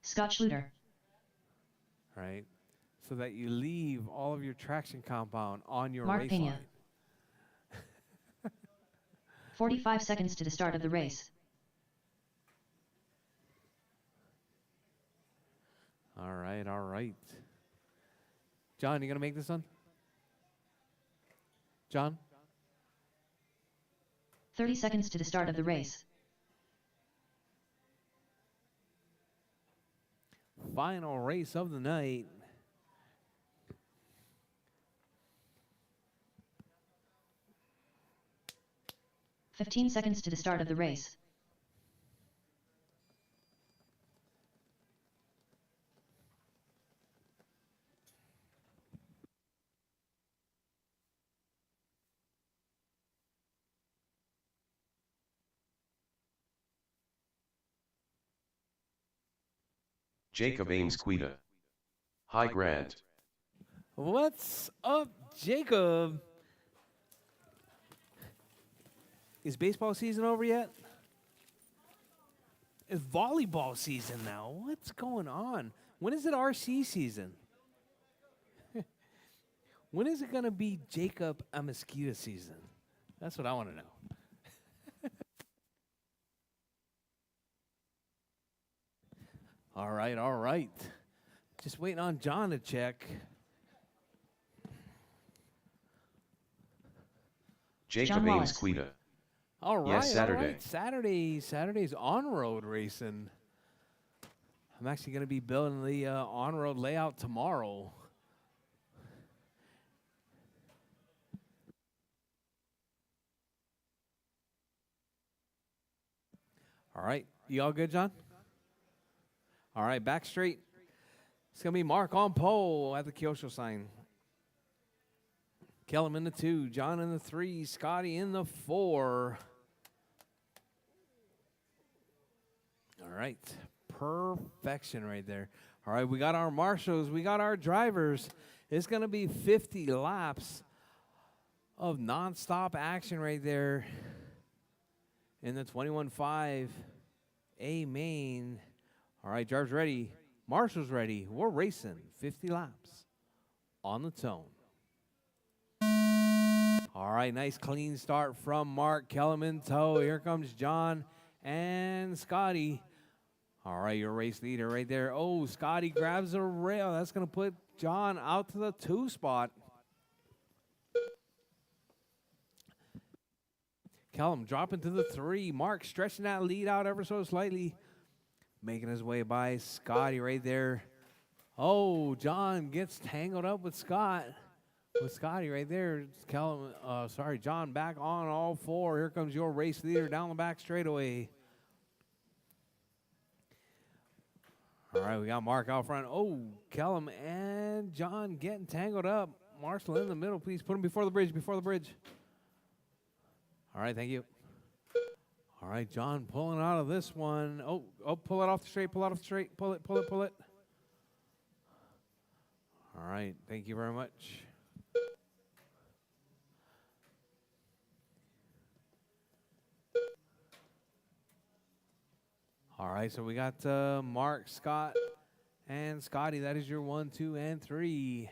Scott Schluter. Right? So that you leave all of your traction compound on your Mark race Pena. line. 45 seconds to the start of the race. All right. John, you going to make this one? John? 30 seconds to the start of the race. Final race of the night. "15 seconds to the start of the race. Jacob Ames Quita. Hi Grant. What's up, Jacob? Is baseball season over yet? It's volleyball season now. What's going on? When is it RC season? When is it going to be Jacob a mosquito season? That's what I want to know. All right. Just waiting on John to check. Jacob John Ames Wallace. Quita. All right, Yes, Saturday. All right. Saturday's on-road racing. I'm actually going to be building the on-road layout tomorrow. All right, you all good, John? All right, back straight. It's going to be Mark on pole at the Kyosho sign. Kellum in the 2, John in the 3, Scotty in the 4. All right. Perfection right there. All right, we got our marshals. We got our drivers. It's going to be 50 laps of nonstop action right there in the 21.5 A main. All right, drivers ready. Marshals ready. We're racing 50 laps on the tone. All right, nice clean start from Mark. Kellum in tow. Here comes John and Scotty. All right, your race leader right there. Oh, Scotty grabs a rail. That's going to put John out to the 2 spot. Kellum dropping to the 3. Mark stretching that lead out ever so slightly. Making his way by Scotty right there. Oh, John gets tangled up with Scotty right there. John back on all 4. Here comes your race leader down the back straightaway. All right, we got Mark out front. Oh, Kellum and John getting tangled up. Marshall in the middle, please. Put him before the bridge, All right, thank you. All right, John pulling out of this one. Oh, pull it off the straight, pull it. All right, thank you very much. All right, so we got Mark, Scott, and Scotty. That is your 1, 2, and 3.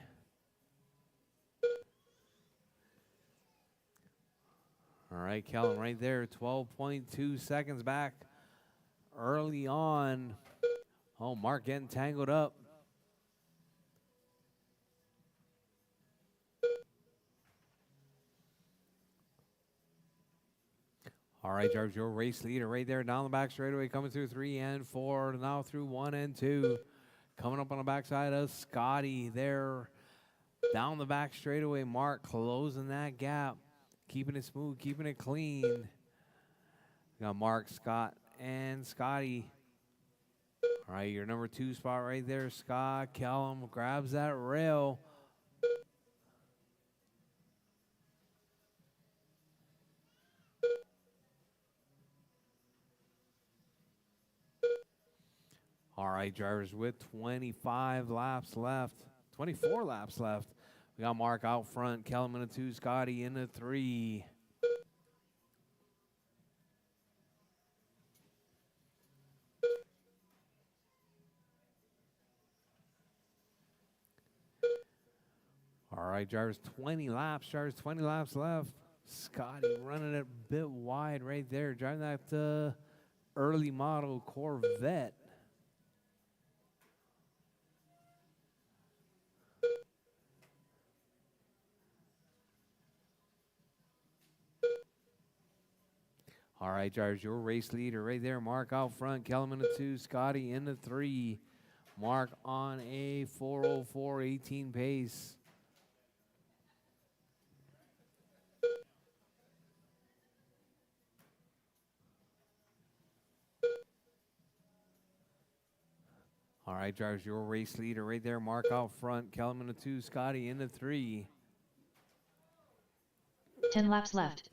All right, Kellum right there, 12.2 seconds back early on. Oh, Mark getting tangled up. All right, Jarvis, your race leader right there down the back straightaway, coming through 3 and 4, now through 1 and 2. Coming up on the backside of Scotty there. Down the back straightaway, Mark closing that gap. Keeping it smooth, keeping it clean. We got Mark, Scott, and Scotty. All right, your number 2 spot right there, Scott. Kellum grabs that rail. All right, drivers, with 24 laps left. We got Mark out front, Kellum in the 2, Scotty in the 3. All right, drivers, 20 laps left. Scotty running it a bit wide right there, driving that early model Corvette. All right, drivers, your race leader right there. Mark out front, Kellum in the 2, Scotty in the 3. Mark on a 4:04.18 pace. All right, drivers, your race leader right there. Mark out front, Kellum in the 2, Scotty in the 3. 10 laps left.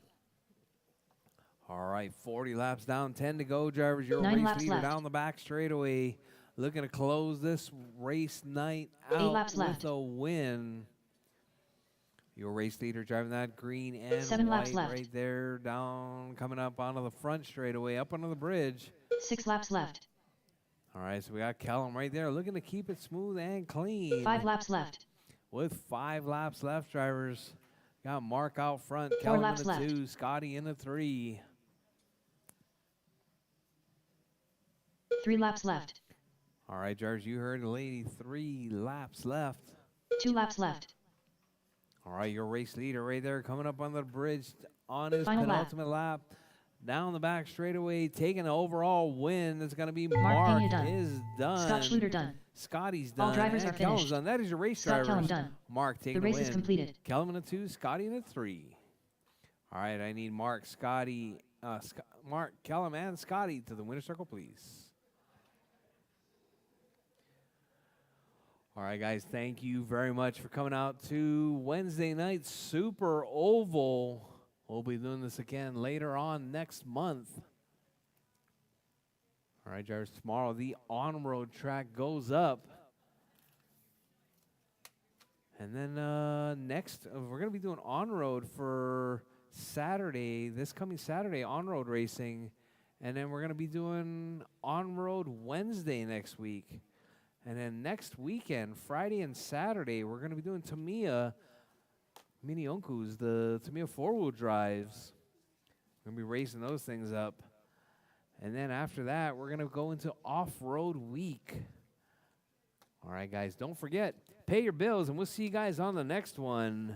All right, 40 laps down, 10 to go, drivers. Your 9 race laps leader left. down the back straightaway. Looking to close this race night 8 out laps with left. a win. Your race leader driving that green and 7 white laps left. right there, down, coming up onto the front straightaway, up onto the bridge. 6 laps left. All right, so we got Kellum right there, looking to keep it smooth and clean. 5 laps left. With 5 laps left, drivers. Got Mark out front, 4 Kellum in laps the left. 2, Scotty in the 3. 3 laps left. All right, drivers, you heard the lady, 3 laps left. 2 laps left. All right, your race leader right there, coming up on the bridge on his Final lap. penultimate lap. Down the back straightaway, taking the overall win. It's going to be Mark Mark Pena done. is done. Scott Schluter done. Scotty's done. All drivers and are Kellum's finished. done. That is your race Scott drivers. Kellum done. Mark taking The race win. is completed. Kellum in the 2, Scotty in the 3. All right, I need Mark, Mark, Kellum, and Scotty to the winner's circle, please. All right, guys, thank you very much for coming out to Wednesday night Super Oval. We'll be doing this again later on next month. All right, Jarvis, tomorrow the on-road track goes up. And then next, we're going to be doing on-road for Saturday, this coming Saturday, on-road racing. And then we're going to be doing on-road Wednesday next week. And then next weekend, Friday and Saturday, we're going to be doing Tamiya Mini Onkus, the Tamiya four-wheel drives. We're going to be racing those things up. And then after that, we're going to go into off-road week. All right, guys, don't forget, pay your bills, and we'll see you guys on the next one.